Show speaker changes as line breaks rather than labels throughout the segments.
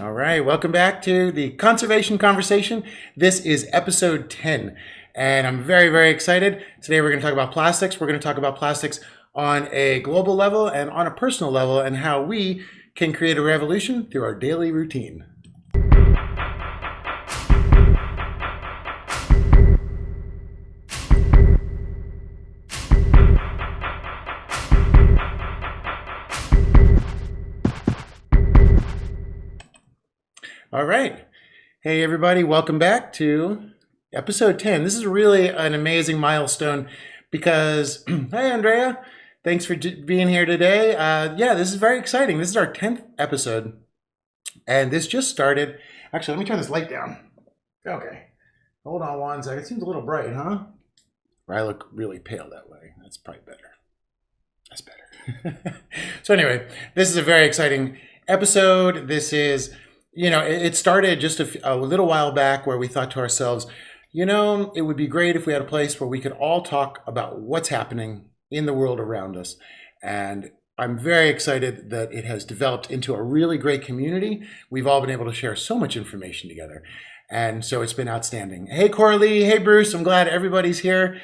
All right, welcome back to the Conservation Conversation. This is episode 10, and I'm very, very excited. Today we're going to talk about plastics. We're going to talk about plastics on a global level and on a personal level and how we can create a revolution through our daily routine. All right. Hey, everybody. Welcome back to episode 10. This is really an amazing milestone because, hey, Andrea, thanks for being here today. Yeah, this is very exciting. This is our 10th episode, and this just started. Actually, let me turn this light down. Okay. Hold on one second. It seems a little bright, huh? Or I look really pale that way. That's probably better. That's better. So anyway, this is a very exciting episode. This is... it started just a little while back where we thought to ourselves, it would be great if we had a place where we could all talk about what's happening in the world around us. And I'm very excited that it has developed into a really great community. We've all been able to share so much information together. And so it's been outstanding. Hey, Coralie. Hey, Bruce. I'm glad everybody's here.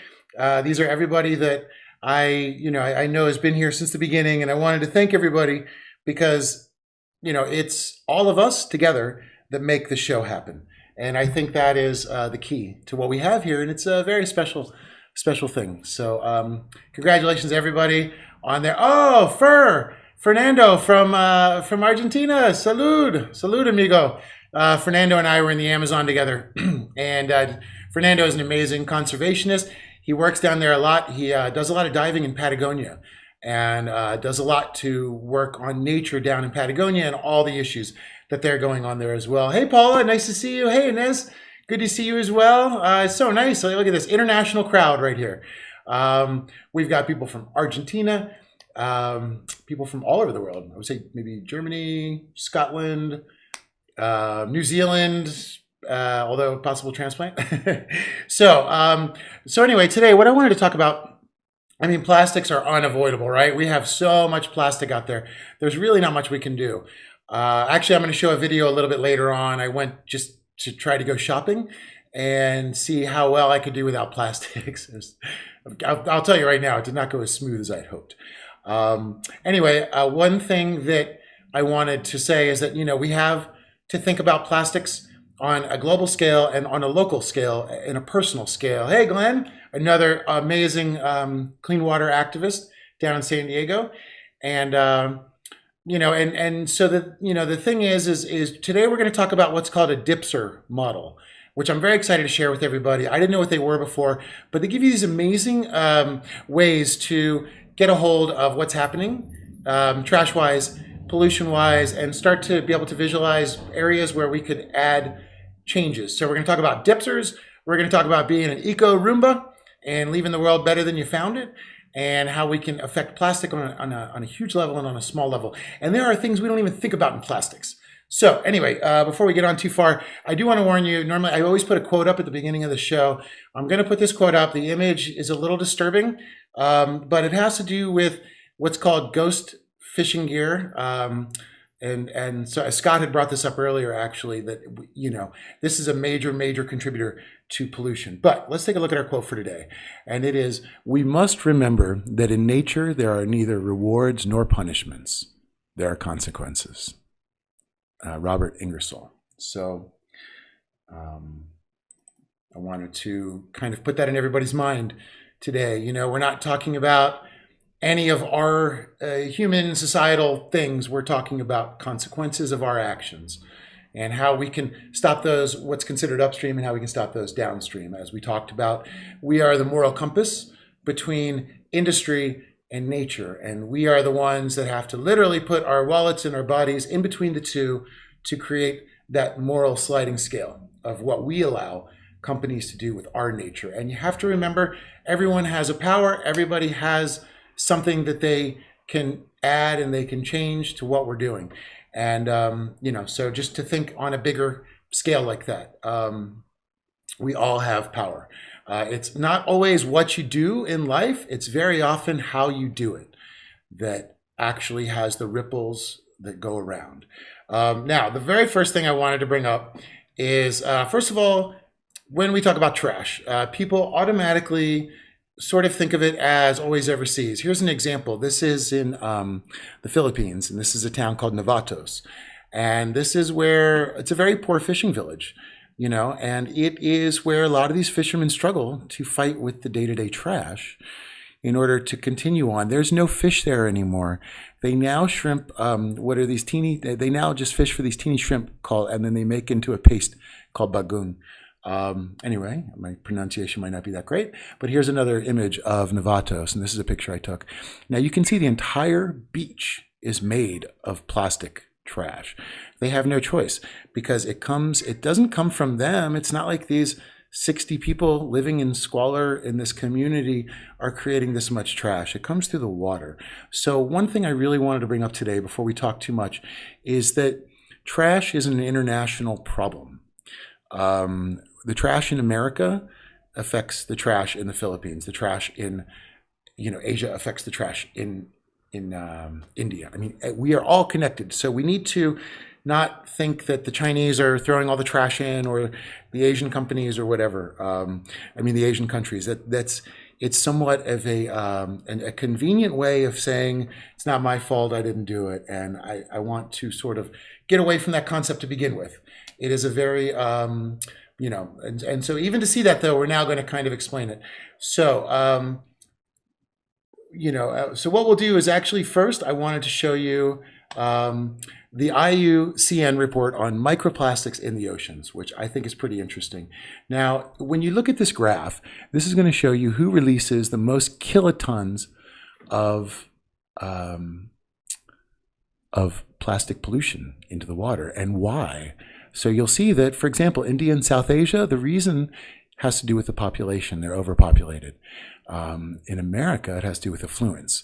These are everybody that I know has been here since the beginning. And I wanted to thank everybody because it's all of us together that make the show happen. And I think that is the key to what we have here. And it's a very special thing. So congratulations, everybody on there. Oh, Fernando from Argentina. Salud, amigo. Fernando and I were in the Amazon together. And Fernando is an amazing conservationist. He works down there a lot. He does a lot of diving in Patagonia. And does a lot to work on nature down in Patagonia and all the issues that they're going on there as well. Hey, Paula, nice to see you. Hey, Inez, good to see you as well. It's so nice. Look at this international crowd right here. We've got people from Argentina, people from all over the world. I would say maybe Germany, Scotland, New Zealand, although possible transplant. So anyway, today what I wanted to talk about, plastics are unavoidable, right? We have so much plastic out there. There's really not much we can do. Actually, I'm going to show a video a little bit later on. I went just to try to go shopping and see how well I could do without plastics. I'll tell you right now, it did not go as smooth as I'd hoped. Anyway, one thing that I wanted to say is that, we have to think about plastics on a global scale and on a local scale, in a personal scale. Hey, Glenn, another amazing clean water activist down in San Diego. And, so the thing is today we're going to talk about what's called a DISPR model, which I'm very excited to share with everybody. I didn't know what they were before, but they give you these amazing ways to get a hold of what's happening, trash-wise, pollution-wise, and start to be able to visualize areas where we could add changes. So we're going to talk about DISPRs. We're going to talk about being an eco-Roomba and leaving the world better than you found it, and how we can affect plastic on a huge level and on a small level. And there are things we don't even think about in plastics. So anyway, before we get on too far, I do want to warn you, normally I always put a quote up at the beginning of the show. I'm going to put this quote up. The image is a little disturbing, but it has to do with what's called ghost fishing gear. And so Scott had brought this up earlier, actually, that, this is a major contributor to pollution. But let's take a look at our quote for today. And it is, "We must remember that in nature, there are neither rewards nor punishments. There are consequences." Robert Ingersoll. So I wanted to kind of put that in everybody's mind today. We're not talking about any of our human societal things. We're talking about consequences of our actions and how we can stop those, what's considered upstream, and how we can stop those downstream. As we talked about, we are the moral compass between industry and nature, and we are the ones that have to literally put our wallets and our bodies in between the two to create that moral sliding scale of what we allow companies to do with our nature. And you have to remember, everyone has a power. Everybody has something that they can add and they can change to what we're doing. And, so just to think on a bigger scale like that, we all have power. It's not always what you do in life. It's very often how you do it that actually has the ripples that go around. Now, the very first thing I wanted to bring up is, first of all, when we talk about trash, people automatically sort of think of it as always overseas. Here's an example. This is in the Philippines, and this is a town called Novatos. And this is where it's a very poor fishing village, you know, and it is where a lot of these fishermen struggle to fight with the day-to-day trash in order to continue on. There's no fish there anymore. They now shrimp, what are these teeny, they now just fish for these teeny shrimp and then they make into a paste called bagoong. Anyway, my pronunciation might not be that great, but here's another image of Novatos, and this is a picture I took. Now you can see the entire beach is made of plastic trash. They have no choice because it doesn't come from them. It's not like these 60 people living in squalor in this community are creating this much trash. It comes through the water. So one thing I really wanted to bring up today before we talk too much is that trash is an international problem. The trash in America affects the trash in the Philippines. The trash in, Asia affects the trash in India. I mean, we are all connected. So we need to not think that the Chinese are throwing all the trash in, or the Asian companies, or whatever. The Asian countries. It's somewhat of a convenient way of saying it's not my fault, I didn't do it, and I want to sort of get away from that concept to begin with. It is a very and so even to see that, though, we're now going to kind of explain it. So so what we'll do is actually first I wanted to show you the IUCN report on microplastics in the oceans, which I think is pretty interesting. Now, when you look at this graph, this is going to show you who releases the most kilotons of plastic pollution into the water and why. So you'll see that, for example, India and South Asia, the reason has to do with the population. They're overpopulated. In America, it has to do with affluence.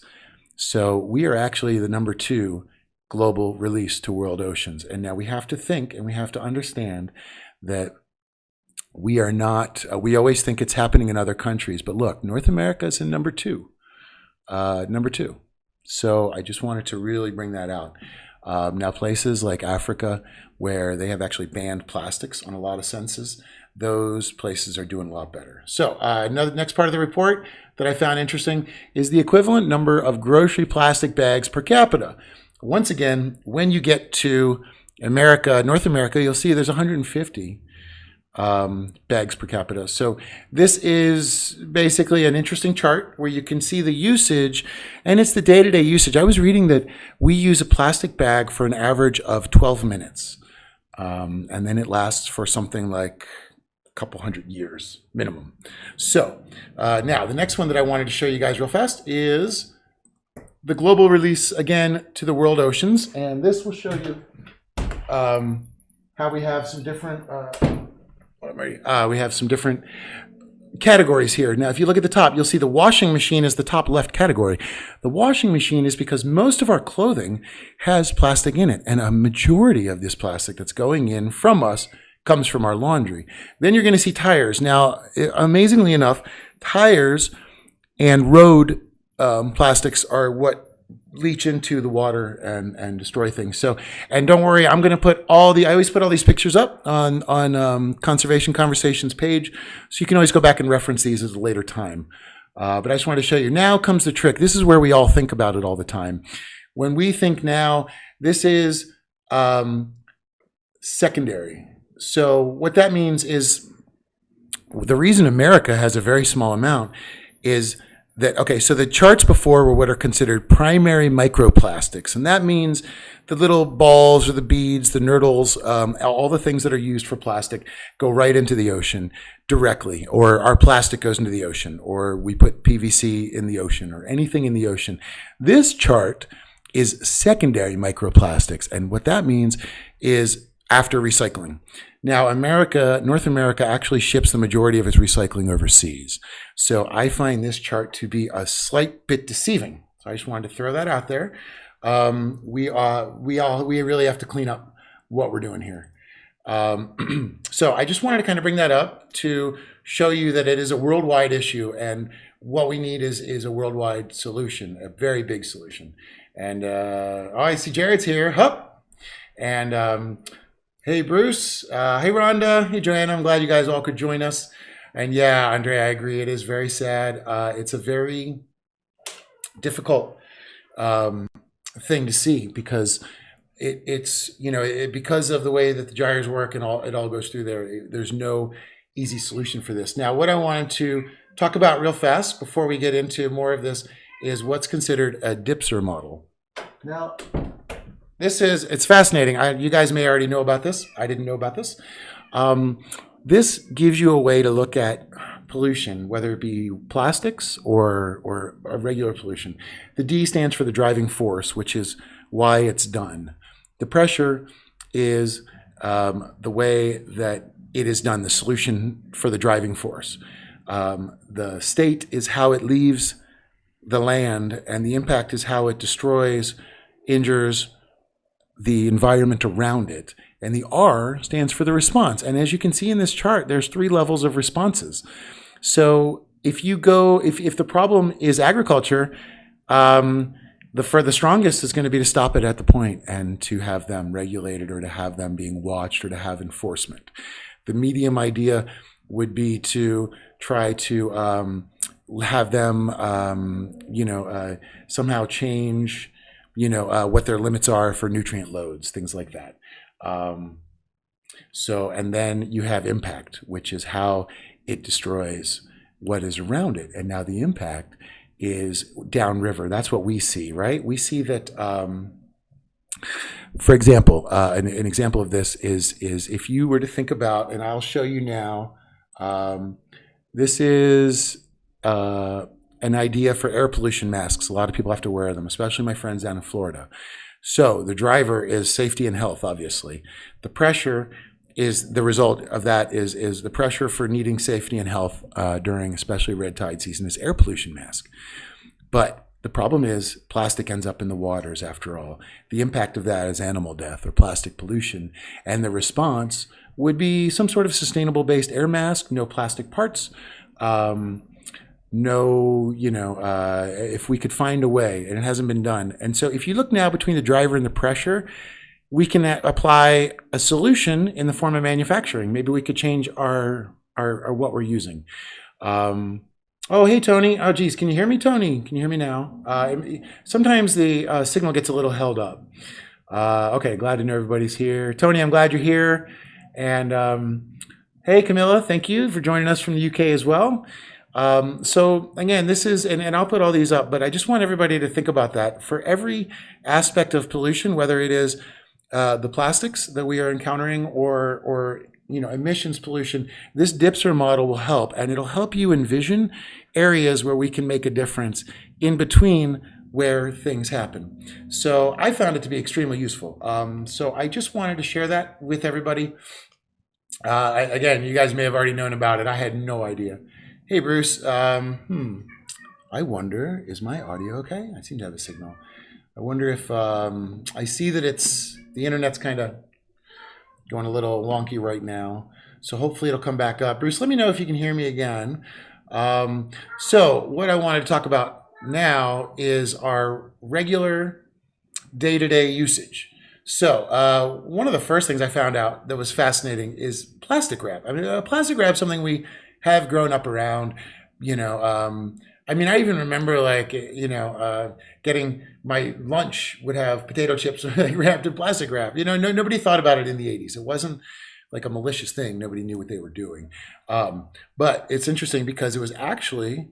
So we are actually the number 2 global release to world oceans. And now we have to think and we have to understand that we are not, we always think it's happening in other countries, but look, North America is in number 2. So I just wanted to really bring that out. Now places like Africa, where they have actually banned plastics on a lot of senses, those places are doing a lot better. So next part of the report that I found interesting is the equivalent number of grocery plastic bags per capita. Once again, when you get to North America, you'll see there's 150 bags per capita. So this is basically an interesting chart where you can see the usage, and it's the day-to-day usage. I was reading that we use a plastic bag for an average of 12 minutes, and then it lasts for something like a couple hundred years minimum. So now the next one that I wanted to show you guys real fast is the global release again to the world oceans, and this will show you how we have some different we have some different categories here. Now, if you look at the top, you'll see the washing machine is the top left category. The washing machine is because most of our clothing has plastic in it, and a majority of this plastic that's going in from us comes from our laundry. Then you're going to see tires. Now, amazingly enough, tires and road plastics are what leach into the water and destroy things. So, and don't worry, I'm going to put I always put all these pictures up on Conservation Conversations page, so you can always go back and reference these at a later time. But I just wanted to show you. Now comes the trick. This is where we all think about it all the time. When we think now, this is secondary. So what that means is the reason America has a very small amount is that, okay, so the charts before were what are considered primary microplastics, and that means the little balls or the beads, the nurdles, all the things that are used for plastic go right into the ocean directly, or our plastic goes into the ocean, or we put PVC in the ocean, or anything in the ocean. This chart is secondary microplastics, and what that means is after recycling. Now, North America actually ships the majority of its recycling overseas. So I find this chart to be a slight bit deceiving. So I just wanted to throw that out there. We really have to clean up what we're doing here. So I just wanted to kind of bring that up to show you that it is a worldwide issue, and what we need is a worldwide solution, a very big solution. And oh, I see Jared's here. Hup. And hey, Bruce. Hey, Rhonda. Hey, Joanna. I'm glad you guys all could join us. And yeah, Andrea, I agree. It is very sad. It's a very difficult thing to see because it's because of the way that the gyres work and it all goes through there. There's no easy solution for this. Now, what I wanted to talk about real fast before we get into more of this is what's considered a DISPR model. Now, it's fascinating. You guys may already know about this. I didn't know about this. This gives you a way to look at pollution, whether it be plastics or a regular pollution. The D stands for the driving force, which is why it's done. The pressure is the way that it is done, the solution for the driving force. The state is how it leaves the land, and the impact is how it destroys, injures the environment around it. And the R stands for the response. And as you can see in this chart, there's 3 levels of responses. So if the problem is agriculture, the strongest is going to be to stop it at the point and to have them regulated or to have them being watched or to have enforcement. The medium idea would be to try to have them, somehow change, what their limits are for nutrient loads, things like that. And then you have impact, which is how it destroys what is around it. And now the impact is downriver. That's what we see, right? We see that, for example, an example of this is if you were to think about, and I'll show you now, this is an idea for air pollution masks. A lot of people have to wear them, especially my friends down in Florida. So the driver is safety and health, obviously. The pressure is the result of that is the pressure for needing safety and health during especially red tide season is air pollution mask. But the problem is plastic ends up in the waters after all. The impact of that is animal death or plastic pollution. And the response would be some sort of sustainable based air mask, no plastic parts, if we could find a way, and it hasn't been done. And so if you look now between the driver and the pressure, we can apply a solution in the form of manufacturing. Maybe we could change our what we're using. Oh, hey, Tony. Oh, geez. Can you hear me, Tony? Can you hear me now? Sometimes the signal gets a little held up. Okay, glad to know everybody's here. Tony, I'm glad you're here. And hey, Camilla, thank you for joining us from the UK as well. So again, this is, and I'll put all these up, but I just want everybody to think about that. For every aspect of pollution, whether it is the plastics that we are encountering or emissions pollution, this DISPR model will help, and it'll help you envision areas where we can make a difference in between where things happen. So I found it to be extremely useful. So I just wanted to share that with everybody. Again, you guys may have already known about it. I had no idea. Hey, Bruce. I wonder, is my audio okay? I seem to have a signal. I wonder if I see that the internet's kind of going a little wonky right now. So hopefully it'll come back up. Bruce, let me know if you can hear me again. So what I wanted to talk about now is our regular day-to-day usage. So one of the first things I found out that was fascinating is plastic wrap. I mean, plastic wrap is something we have grown up around, I even remember getting my lunch would have potato chips wrapped in plastic wrap. Nobody thought about it in the 80s. It wasn't like a malicious thing. Nobody knew what they were doing. But it's interesting because it was actually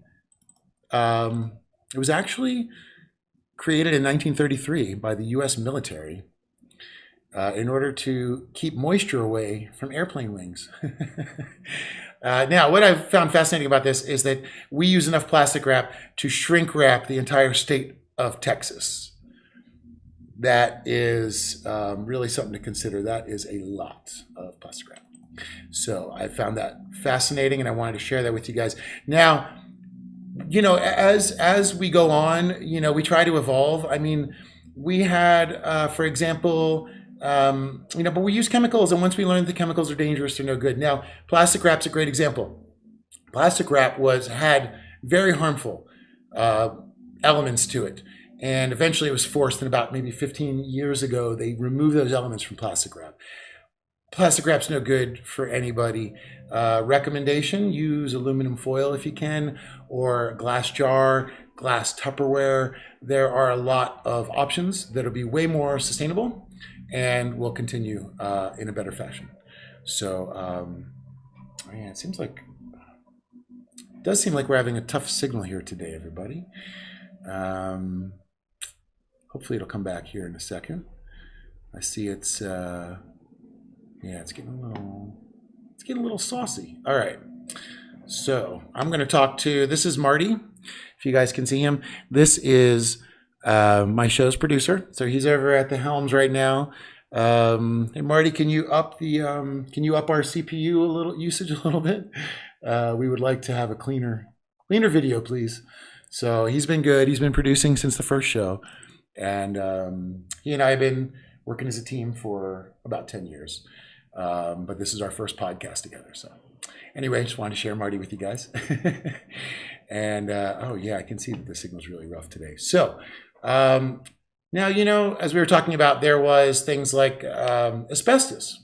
created in 1933 by the US military in order to keep moisture away from airplane wings. Now, what I've found fascinating about this is that we use enough plastic wrap to shrink wrap the entire state of Texas. That is really something to consider. That is a lot of plastic wrap. So I found that fascinating, and I wanted to share that with you guys. Now, as we go on, we try to evolve. I mean, we had, for example, but we use chemicals, and once we learn the chemicals are dangerous, they're no good. Now, plastic wrap's a great example. Plastic wrap had very harmful elements to it, And eventually it was forced, in about maybe 15 years ago, they removed those elements from plastic wrap. Plastic wrap's no good for anybody. Recommendation, use aluminum foil if you can, or glass jar, glass Tupperware. There are a lot of options that'll be way more sustainable and will continue in a better fashion. So, yeah, it does seem like we're having a tough signal here today, everybody. Hopefully it'll come back here in a second. I see it's, yeah, it's getting a little saucy. All right. So I'm going to talk to, this is Marty. If you guys can see him, this is my show's producer. So he's over at the helms right now. Hey Marty, can you up our CPU usage a little bit? We would like to have a cleaner video, please. So he's been good. He's been producing since the first show. And he and I have been working as a team for about 10 years. But this is our first podcast together. So anyway, I just wanted to share Marty with you guys. And oh yeah, I can see that the signal's really rough today. So now, as we were talking about, there was things like asbestos.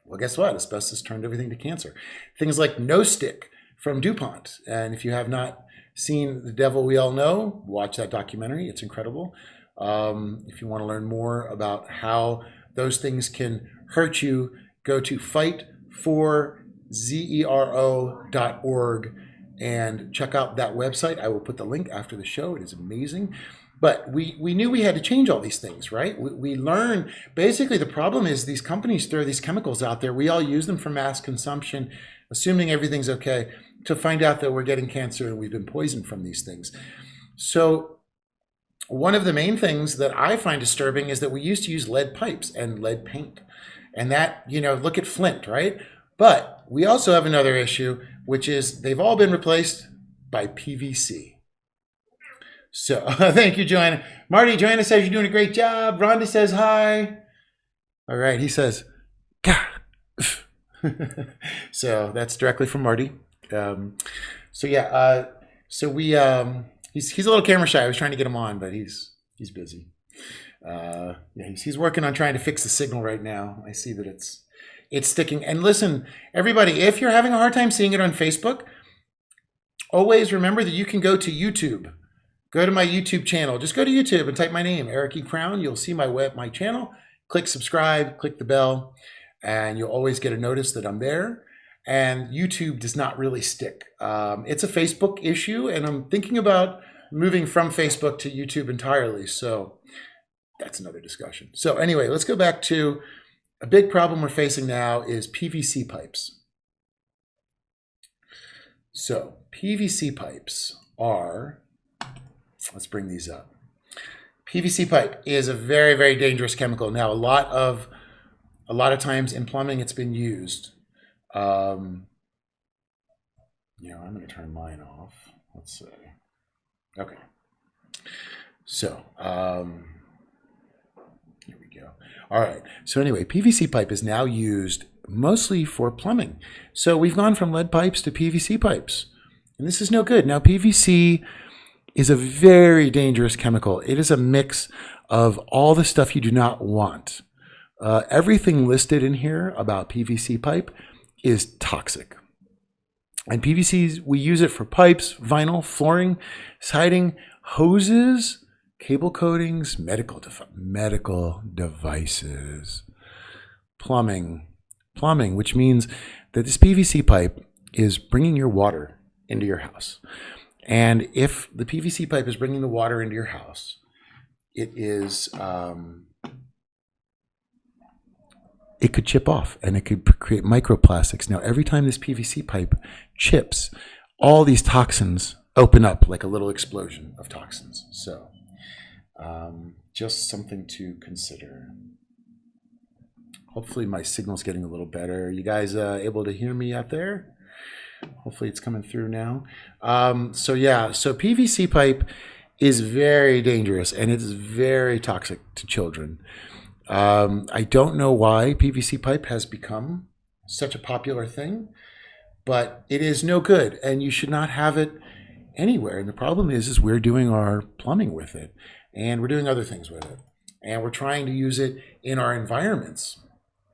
Well, guess what? Asbestos turned everything to cancer. Things like No Stick from DuPont. And if you have not seen The Devil We All Know, watch that documentary. It's incredible. If you want to learn more about how those things can hurt you, go to fightforzero.org and check out that website. I will put the link after the show. It is amazing. But we knew we had to change all these things, right? We learned, basically the problem is these companies throw these chemicals out there. We all use them for mass consumption, assuming everything's okay, to find out that we're getting cancer and we've been poisoned from these things. So one of the main things that I find disturbing is that we used to use lead pipes and lead paint. And that, look at Flint, right? But we also have another issue, which is they've all been replaced by PVC. So thank you, Joanna. Marty, Joanna says you're doing a great job. Rhonda says hi. All right, he says, Gah. So that's directly from Marty. So yeah, so we he's a little camera shy. I was trying to get him on, but he's busy. Yeah, he's working on trying to fix the signal right now. I see that it's sticking. And listen, everybody, if you're having a hard time seeing it on Facebook, always remember that you can go to YouTube. Go to my YouTube channel. Just go to YouTube and type my name, Eric E. Crown. You'll see my channel. Click subscribe, click the bell, and you'll always get a notice that I'm there. And YouTube does not really stick. It's a Facebook issue, and I'm thinking about moving from Facebook to YouTube entirely. So that's another discussion. So anyway, let's go back to a big problem we're facing now is PVC pipes. So PVC pipes are, let's bring these up. PVC pipe is a very, very dangerous chemical. Now, a lot of times in plumbing, it's been used. I'm going to turn mine off. Let's see. Okay. So, here we go. All right. So anyway, PVC pipe is now used mostly for plumbing. So we've gone from lead pipes to PVC pipes, and this is no good. Now, PVC is a very dangerous chemical. It is a mix of all the stuff you do not want. Everything listed in here about PVC pipe is toxic. And PVC, we use it for pipes, vinyl, flooring, siding, hoses, cable coatings, medical devices, plumbing, which means that this PVC pipe is bringing your water into your house. And if the PVC pipe is bringing the water into your house, it is, it could chip off and it could create microplastics. Now, every time this PVC pipe chips, all these toxins open up like a little explosion of toxins. So just something to consider. Hopefully my signal's getting a little better. You guys able to hear me out there? Hopefully it's coming through now. So PVC pipe is very dangerous and it's very toxic to children. I don't know why PVC pipe has become such a popular thing, but it is no good and you should not have it anywhere. And the problem is we're doing our plumbing with it, and we're doing other things with it, and we're trying to use it in our environments.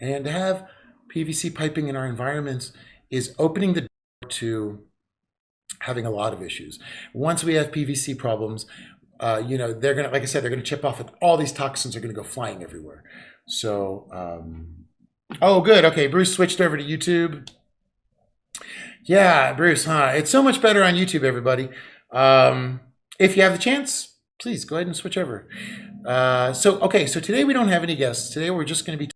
And to have PVC piping in our environments is opening the door to having a lot of issues. Once we have PVC problems, they're gonna, like I said, they're gonna chip off, and all these toxins are gonna go flying everywhere. So, oh, good. Okay, Bruce switched over to YouTube. Yeah, Bruce, huh? It's so much better on YouTube, everybody. If you have the chance, please go ahead and switch over. So today we don't have any guests. Today we're just going to be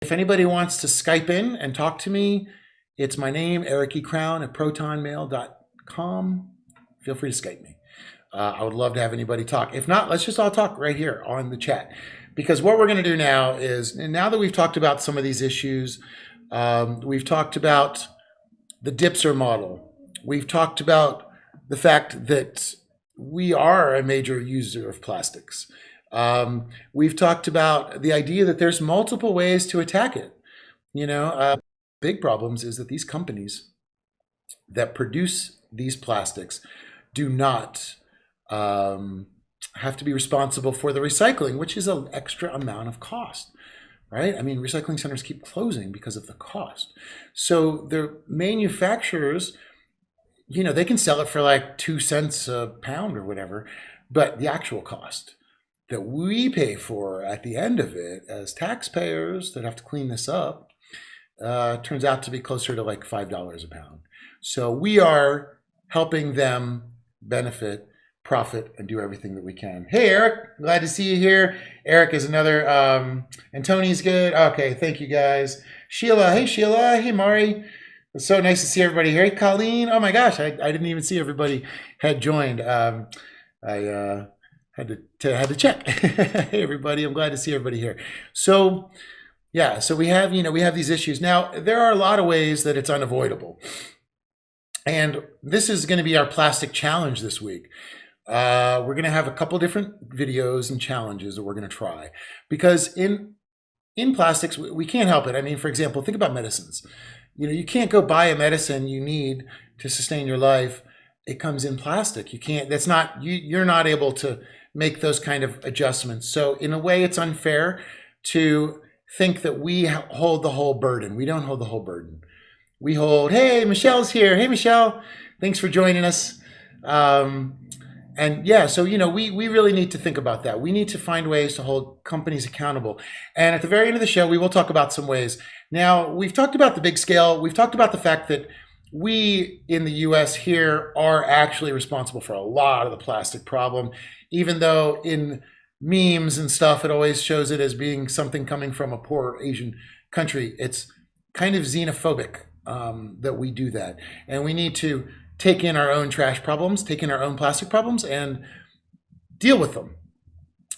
if anybody wants to Skype in and talk to me, it's my name, Eric E. Crown at protonmail.com. Feel free to Skype me. I would love to have anybody talk. If not, let's just all talk right here on the chat. Because what we're going to do now is, now that we've talked about some of these issues, we've talked about the DISPR model. We've talked about the fact that we are a major user of plastics. We've talked about the idea that there's multiple ways to attack it. Big problems is that these companies that produce these plastics do not have to be responsible for the recycling, which is an extra amount of cost, right? I mean, recycling centers keep closing because of the cost. So the manufacturers, they can sell it for like 2 cents a pound or whatever, but the actual cost that we pay for at the end of it as taxpayers that have to clean this up turns out to be closer to like $5 a pound. So we are helping them benefit, profit, and do everything that we can. Hey, Eric, glad to see you here. Eric is another, and Tony's good. Okay, thank you guys. Sheila, hey Sheila, hey Mari. It's so nice to see everybody here. Hey, Colleen, oh my gosh, I didn't even see everybody had joined. I had to check. Hey everybody, I'm glad to see everybody here. So yeah, so we have these issues. Now, there are a lot of ways that it's unavoidable. And this is going to be our plastic challenge this week. We're going to have a couple different videos and challenges that we're going to try. Because in plastics, we can't help it. I mean, for example, think about medicines. You can't go buy a medicine you need to sustain your life. It comes in plastic. You can't, you're not able to make those kind of adjustments. So in a way, it's unfair to think that we hold the whole burden. We don't hold the whole burden. We hold, hey, Michelle's here. Hey, Michelle, thanks for joining us. And yeah, so, we really need to think about that. We need to find ways to hold companies accountable. And at the very end of the show, we will talk about some ways. Now, we've talked about the big scale. We've talked about the fact that we in the US here are actually responsible for a lot of the plastic problem, even though in memes and stuff, it always shows it as being something coming from a poor Asian country. It's kind of xenophobic that we do that. And we need to take in our own trash problems, take in our own plastic problems, and deal with them.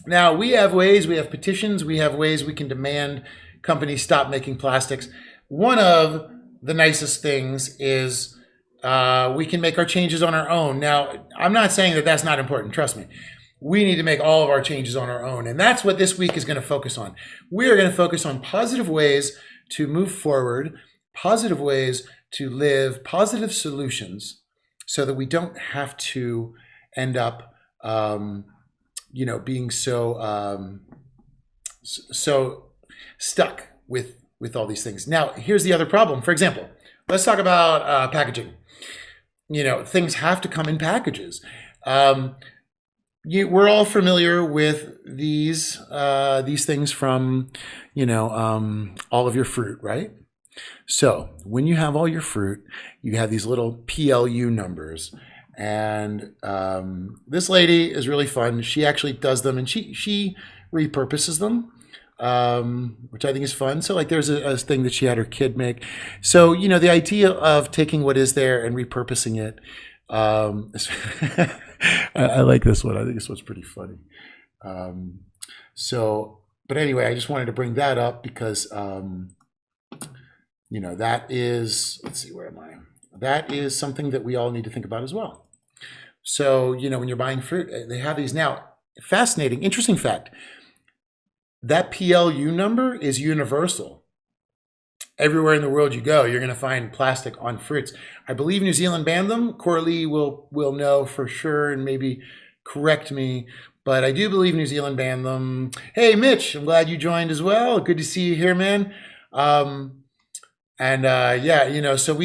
Now, we have ways, we have petitions, we have ways we can demand companies stop making plastics. One of the nicest things is we can make our changes on our own. Now, I'm not saying that that's not important, trust me. We need to make all of our changes on our own. And that's what this week is going to focus on. We are going to focus on positive ways to move forward, positive ways to live, positive solutions, so that we don't have to end up, being so stuck with all these things. Now, here's the other problem. For example, let's talk about packaging. Things have to come in packages. We're all familiar with these things from, all of your fruit, right? So when you have all your fruit, you have these little PLU numbers. And this lady is really fun. She actually does them, and she repurposes them, which I think is fun. So like there's a thing that she had her kid make. So, the idea of taking what is there and repurposing it. I like this one. I think this one's pretty funny. But anyway, I just wanted to bring that up because, that is, let's see, where am I? That is something that we all need to think about as well. So, when you're buying fruit, they have these now. Fascinating, interesting fact. That PLU number is universal. everywhere in the world you go, you're going to find plastic on fruits. I believe New Zealand banned them. Coralie will know for sure and maybe correct me, but I do believe New Zealand banned them. Hey, Mitch, I'm glad you joined as well. Good to see you here, man. Yeah, you know, so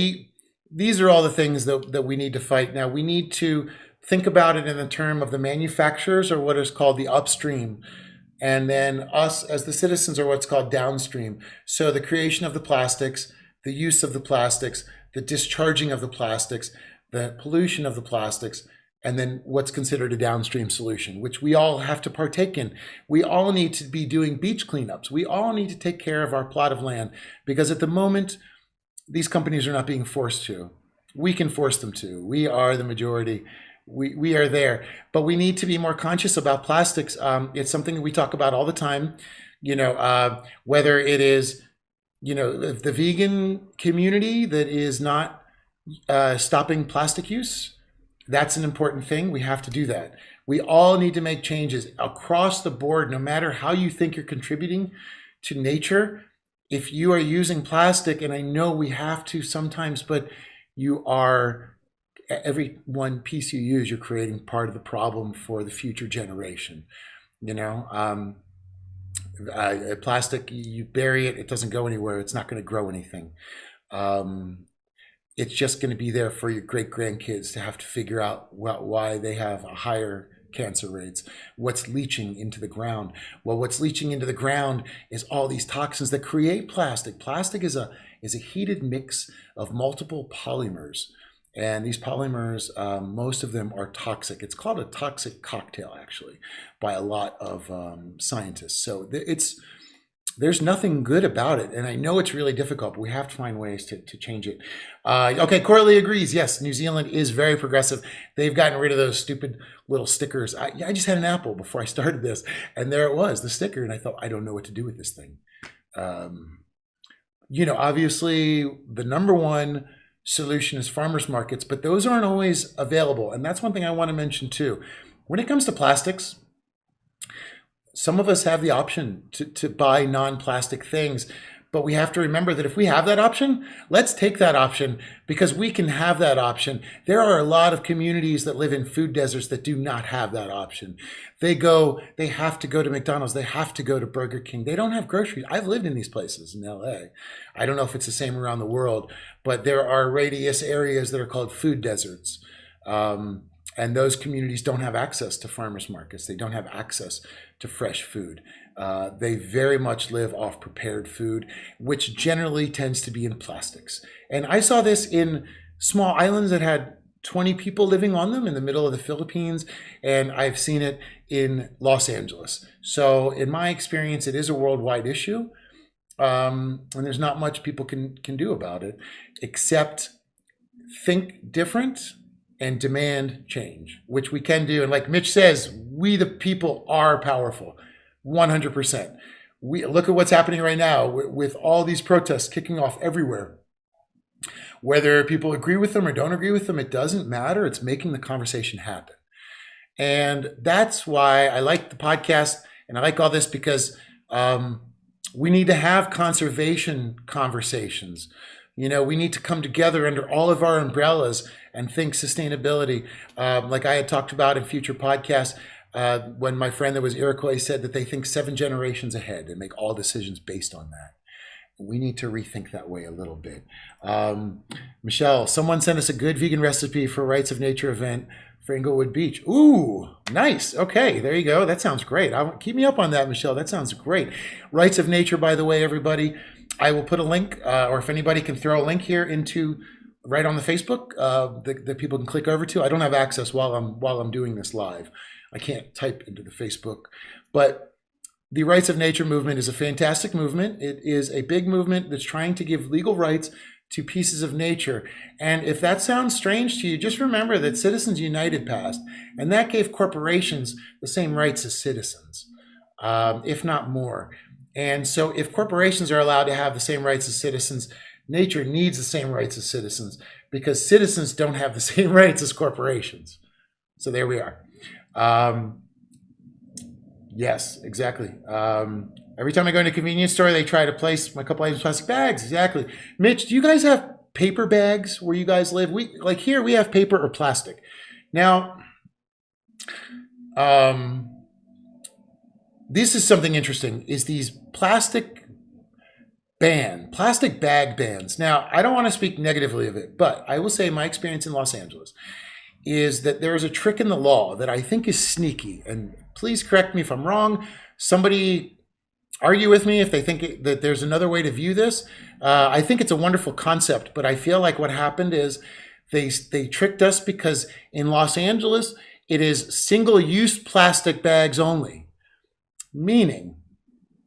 these are all the things that we need to fight. Now, we need to think about it in the term of the manufacturers, or what is called the upstream. And then us as the citizens are what's called downstream. So the creation of the plastics, the use of the plastics, the discharging of the plastics, the pollution of the plastics, and then what's considered a downstream solution, which we all have to partake in. We all need to be doing beach cleanups. We all need to take care of our plot of land, because at the moment, these companies are not being forced to. We can force them to. We are the majority. We are there, but we need to be more conscious about plastics. It's something that we talk about all the time, you know, whether it is, you know, the vegan community that is not stopping plastic use. That's an important thing. We have to do that. We all need to make changes across the board, no matter how you think you're contributing to nature. If you are using plastic, and I know we have to sometimes, but you are, every one piece you use, you're creating part of the problem for the future generation. You know, plastic, you bury it, it doesn't go anywhere. It's not going to grow anything. It's just going to be there for your great grandkids to have to figure out why they have a higher cancer rates. What's leaching into the ground? Well, what's leaching into the ground is all these toxins that create plastic. Plastic is a heated mix of multiple polymers. And these polymers, most of them are toxic. It's called a toxic cocktail, actually, by a lot of scientists. So there's nothing good about it. And I know it's really difficult, but we have to find ways to change it. Okay, Coralie agrees. Yes, New Zealand is very progressive. They've gotten rid of those stupid little stickers. I just had an apple before I started this, and there it was, the sticker. And I thought, I don't know what to do with this thing. You know, obviously, the number one solution is farmers markets, but those aren't always available. And that's one thing I want to mention too. When it comes to plastics, some of us have the option to buy non-plastic things, but we have to remember that if we have that option, let's take that option, because we can have that option. There are a lot of communities that live in food deserts that do not have that option. They have to go to McDonald's. They have to go to Burger King. They don't have groceries. I've lived in these places in LA. I don't know if it's the same around the world, but there are radius areas that are called food deserts. And those communities don't have access to farmers markets. They don't have access to fresh food. They very much live off prepared food, which generally tends to be in plastics. And I saw this in small islands that had 20 people living on them in the middle of the Philippines, and I've seen it in Los Angeles. So in my experience, it is a worldwide issue, and there's not much people can do about it, except think different and demand change, which we can do. And like Mitch says, we the people are powerful, 100%. We look at what's happening right now with all these protests kicking off everywhere. Whether people agree with them or don't agree with them, it doesn't matter. It's making the conversation happen. And that's why I like the podcast and I like all this, because we need to have conservation conversations. You know, we need to come together under all of our umbrellas and think sustainability. Like I had talked about in future podcasts, when my friend that was Iroquois said that they think 7 generations ahead and make all decisions based on that. We need to rethink that way a little bit. Michelle, someone sent us a good vegan recipe for Rights of Nature event for Inglewood Beach. Ooh, nice. Okay, there you go. That sounds great. Keep me up on that, Michelle. That sounds great. Rights of Nature, by the way, everybody. I will put a link, or if anybody can throw a link here into right on the Facebook that people can click over to. I don't have access while I'm doing this live. I can't type into the Facebook, but the Rights of Nature movement is a fantastic movement. It is a big movement that's trying to give legal rights to pieces of nature. And if that sounds strange to you, just remember that Citizens United passed, and that gave corporations the same rights as citizens, if not more. And so if corporations are allowed to have the same rights as citizens, nature needs the same rights as citizens, because citizens don't have the same rights as corporations. So there we are. Yes, exactly. Every time I go into a convenience store, they try to place my couple items in plastic bags. Exactly. Mitch, do you guys have paper bags where you guys live? We like here we have paper or plastic. Now, this is something interesting. Is these plastic bag bans. Now, I don't want to speak negatively of it, but I will say my experience in Los Angeles is that there is a trick in the law that I think is sneaky. And please correct me if I'm wrong. Somebody argue with me if they think that there's another way to view this. I think it's a wonderful concept, but I feel like what happened is they tricked us because in Los Angeles, it is single-use plastic bags only, meaning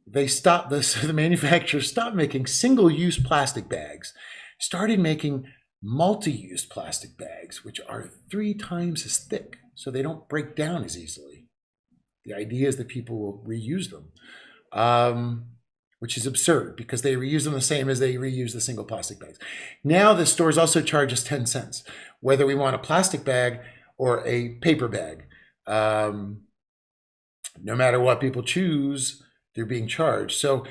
they stopped this. The manufacturers stopped making single-use plastic bags, started making multi-use plastic bags, which are 3 times as thick, so they don't break down as easily. The idea is that people will reuse them, which is absurd because they reuse them the same as they reuse the single plastic bags. Now the stores also charge us 10 cents, whether we want a plastic bag or a paper bag. No matter what people choose, they're being charged. So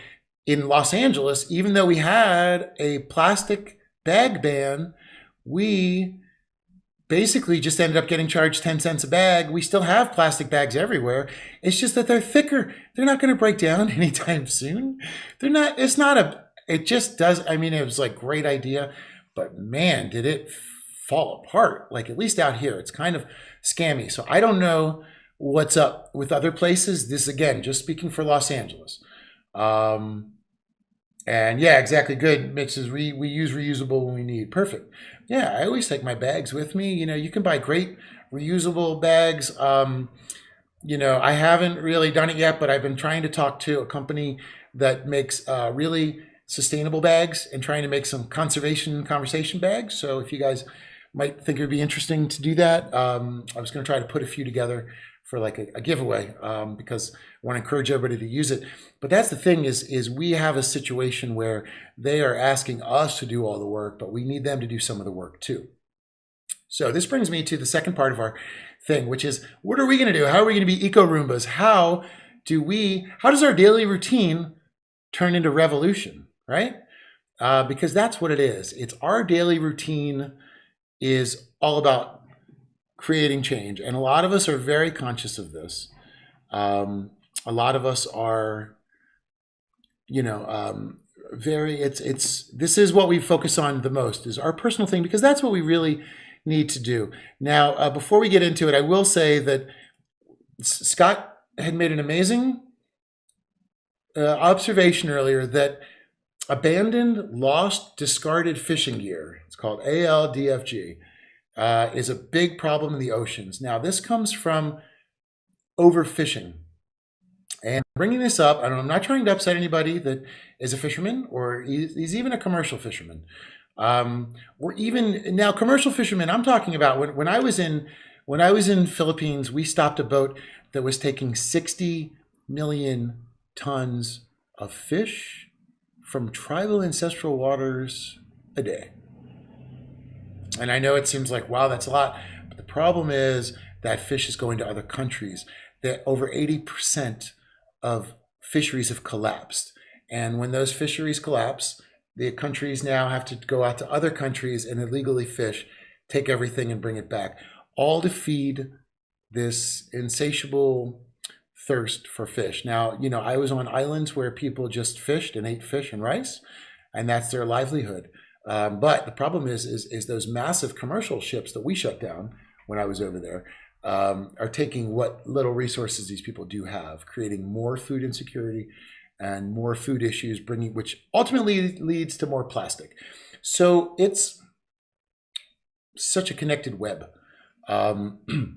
in Los Angeles, even though we had a plastic bag ban, we basically just ended up getting charged 10 cents a bag. We still have plastic bags everywhere. It's just that they're thicker. They're not going to break down anytime soon. They're not, it's not a, it just does. I mean, it was like great idea, but man, did it fall apart. Like at least out here, it's kind of scammy. So I don't know what's up with other places. This again, just speaking for Los Angeles. And yeah, exactly. Good. Mitch says we use reusable when we need. Perfect. Yeah, I always take my bags with me. You know, you can buy great reusable bags. You know, I haven't really done it yet, but I've been trying to talk to a company that makes really sustainable bags and trying to make some conversation bags. So if you guys might think it would be interesting to do that, I was going to try to put a few together for like a giveaway because I want to encourage everybody to use it. But that's the thing is we have a situation where they are asking us to do all the work, but we need them to do some of the work too. So this brings me to the second part of our thing, which is what are we going to do? How are we going to be eco Roombas? How does our daily routine turn into revolution, right? Because that's what it is. It's our daily routine is all about creating change. And a lot of us are very conscious of this. A lot of us are, you know, this is what we focus on the most is our personal thing, because that's what we really need to do. Now, before we get into it, I will say that Scott had made an amazing observation earlier that abandoned, lost, discarded fishing gear, it's called ALDFG, is a big problem in the oceans. Now, this comes from overfishing. And bringing this up, I'm not trying to upset anybody that is a fisherman or is even a commercial fisherman. Or even now, commercial fishermen, I'm talking about when I was in Philippines, we stopped a boat that was taking 60 million tons of fish from tribal ancestral waters a day. And I know it seems like, wow, that's a lot. But the problem is that fish is going to other countries. That over 80% of fisheries have collapsed. And when those fisheries collapse, the countries now have to go out to other countries and illegally fish, take everything and bring it back, all to feed this insatiable thirst for fish. Now, you know, I was on islands where people just fished and ate fish and rice, and that's their livelihood. But the problem is those massive commercial ships that we shut down when I was over there are taking what little resources these people do have, creating more food insecurity and more food issues, which ultimately leads to more plastic. So it's such a connected web,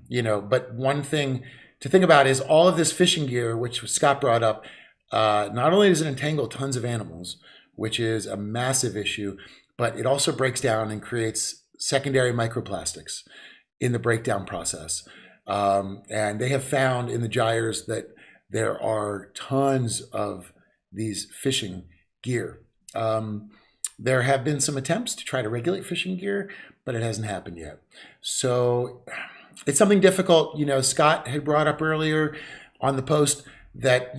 you know. But one thing to think about is all of this fishing gear, which Scott brought up. Not only does it entangle tons of animals, which is a massive issue, but it also breaks down and creates secondary microplastics in the breakdown process. And they have found in the gyres that there are tons of these fishing gear. There have been some attempts to try to regulate fishing gear, but it hasn't happened yet. So it's something difficult. You know, Scott had brought up earlier on the post, that,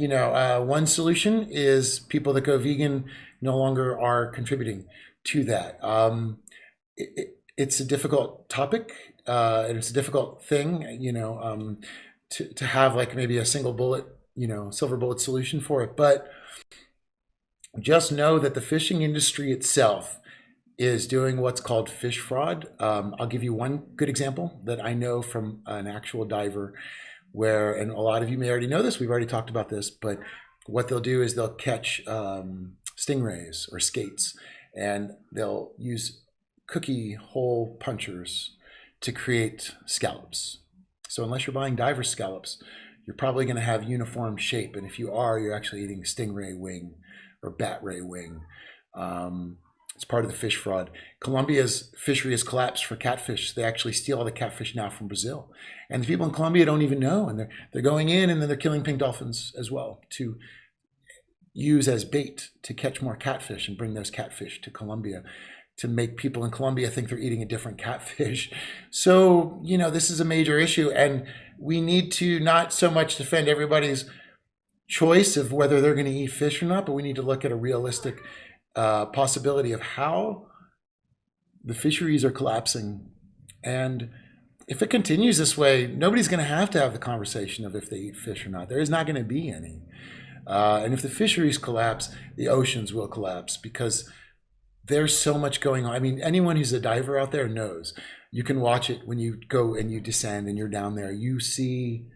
one solution is people that go vegan no longer are contributing to that. It's a difficult topic, and it's a difficult thing, to have like maybe a single bullet, silver bullet solution for it. But just know that the fishing industry itself is doing what's called fish fraud. I'll give you one good example that I know from an actual diver where, and a lot of you may already know this, we've already talked about this, but what they'll do is they'll catch stingrays or skates, and they'll use cookie hole punchers to create scallops. So unless you're buying diver scallops, you're probably going to have uniform shape. And if you are, you're actually eating stingray wing or bat ray wing. It's part of the fish fraud. Colombia's fishery has collapsed for catfish. They actually steal all the catfish now from Brazil. And the people in Colombia don't even know. And they're going in, and then they're killing pink dolphins as well to use as bait to catch more catfish and bring those catfish to Colombia, to make people in Colombia think they're eating a different catfish. So, this is a major issue, and we need to not so much defend everybody's choice of whether they're going to eat fish or not, but we need to look at a realistic possibility of how the fisheries are collapsing. And if it continues this way, nobody's going to have the conversation of if they eat fish or not. There is not going to be any. And if the fisheries collapse, the oceans will collapse, because there's so much going on. I mean, anyone who's a diver out there knows. You can watch it when you go and you descend and you're down there. You see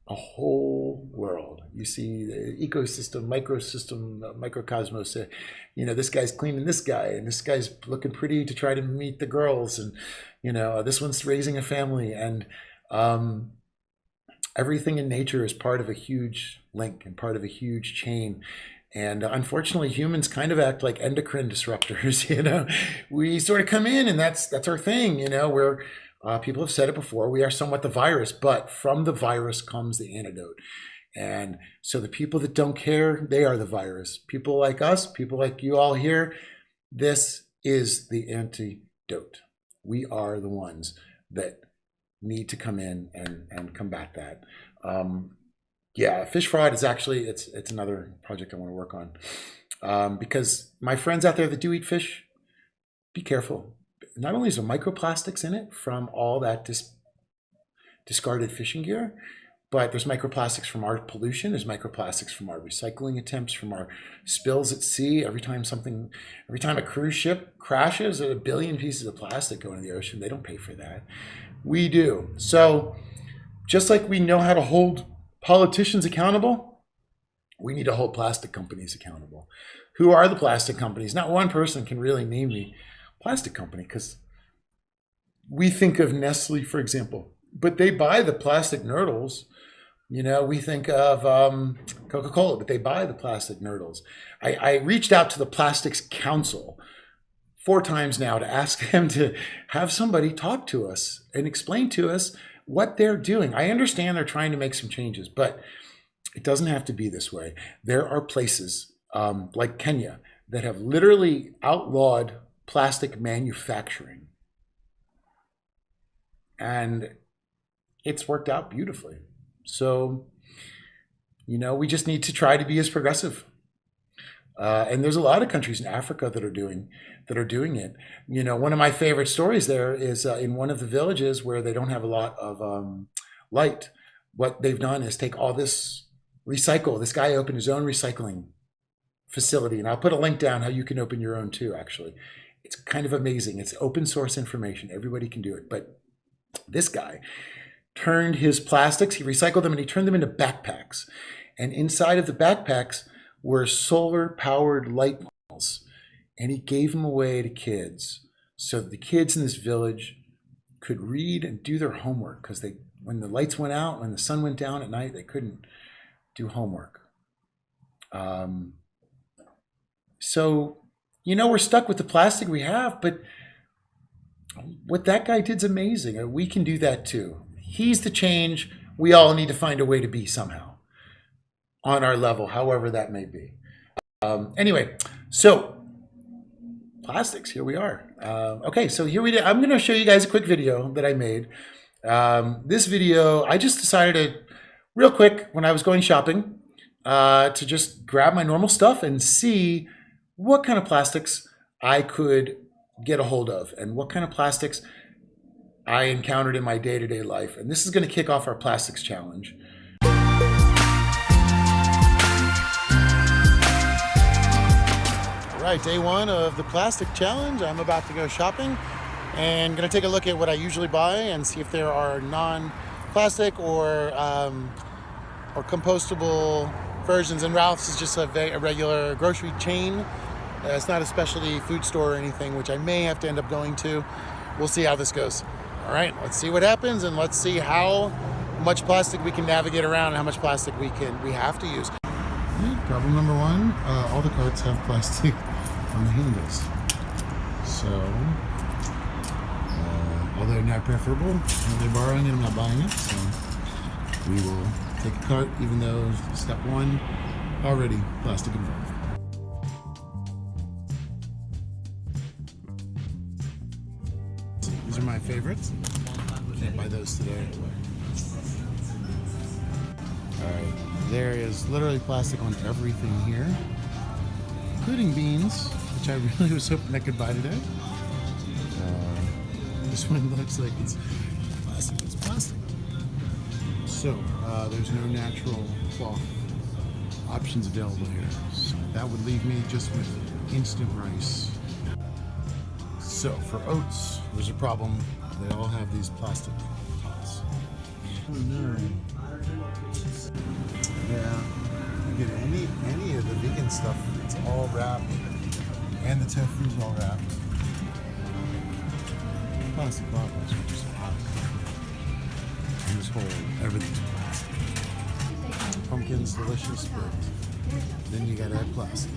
a whole world. You see the ecosystem, microcosmos. This guy's cleaning this guy, and this guy's looking pretty to try to meet the girls, and this one's raising a family, and everything in nature is part of a huge link and part of a huge chain. And unfortunately, humans kind of act like endocrine disruptors. We sort of come in, and that's our thing. We're people have said it before. We are somewhat the virus, but from the virus comes the antidote. And so the people that don't care, they are the virus. People like us, people like you all here, this is the antidote. We are the ones that need to come in and combat that. Yeah, fish fraud is actually, it's another project I want to work on. Because my friends out there that do eat fish, be careful. Not only is there microplastics in it from all that discarded fishing gear, but there's microplastics from our pollution, there's microplastics from our recycling attempts, from our spills at sea. Every time a cruise ship crashes, a billion pieces of plastic go into the ocean. They don't pay for that. We do. So just like we know how to hold politicians accountable, we need to hold plastic companies accountable. Who are the plastic companies? Not one person can really name me plastic company, because we think of Nestle, for example, but they buy the plastic nurdles. We think of Coca-Cola, but they buy the plastic nurdles. I reached out to the Plastics Council 4 times now to ask them to have somebody talk to us and explain to us what they're doing. I understand they're trying to make some changes, but it doesn't have to be this way. There are places like Kenya that have literally outlawed plastic manufacturing, and it's worked out beautifully. So, we just need to try to be as progressive. And there's a lot of countries in Africa that are doing it. One of my favorite stories there is in one of the villages where they don't have a lot of light. What they've done is take all this recycle. This guy opened his own recycling facility, and I'll put a link down how you can open your own too, actually. It's kind of amazing. It's open source information. Everybody can do it. But this guy turned his plastics, he recycled them, and he turned them into backpacks. And inside of the backpacks were solar-powered light panels. And he gave them away to kids so that the kids in this village could read and do their homework, because when the lights went out, when the sun went down at night, they couldn't do homework. So, we're stuck with the plastic we have, but what that guy did's amazing. We can do that too. He's the change. We all need to find a way to be somehow on our level, however that may be. Anyway, so plastics, here we are. Okay, so here we did. I'm going to show you guys a quick video that I made. This video, I just decided to real quick when I was going shopping to just grab my normal stuff and see what kind of plastics I could get a hold of and what kind of plastics I encountered in my day-to-day life. And this is going to kick off our plastics challenge. All right, day one of the plastic challenge. I'm about to go shopping and going to take a look at what I usually buy and see if there are non-plastic or compostable versions. And Ralph's is just a regular grocery chain. It's not a specialty food store or anything, which I may have to end up going to. We'll see how this goes. All right, let's see what happens, and let's see how much plastic we can navigate around and how much plastic we have to use. Problem number one, all the carts have plastic on the handles. So, although not preferable, they're borrowing it, I'm not buying it. So we will take a cart, even though step one, already plastic involved. These are my favorites. Can't buy those today. Alright, there is literally plastic on everything here, including beans, which I really was hoping I could buy today. This one looks like it's plastic. It's plastic. So, there's no natural cloth options available here. So that would leave me just with instant rice. So for oats, there's a problem. They all have these plastic pots. Oh no. Yeah, you get any of the vegan stuff, it's all wrapped. And the tofu's all wrapped. Plastic bottles are just out of control. And this whole, everything's plastic. Pumpkin's delicious, but then you gotta add plastic.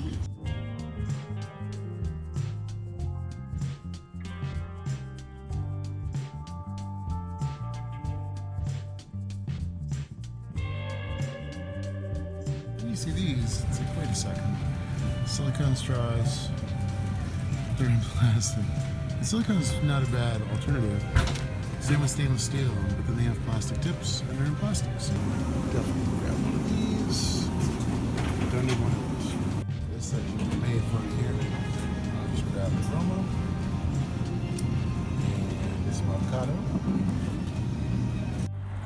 You see these, it's like, wait a second. Silicone straws, they're in plastic. The silicone is not a bad alternative. Same with stainless steel, but then they have plastic tips and they're in plastic. So definitely grab one of these. Don't need one of those. This section is made for me here. I'll just grab the Romo. And this avocado.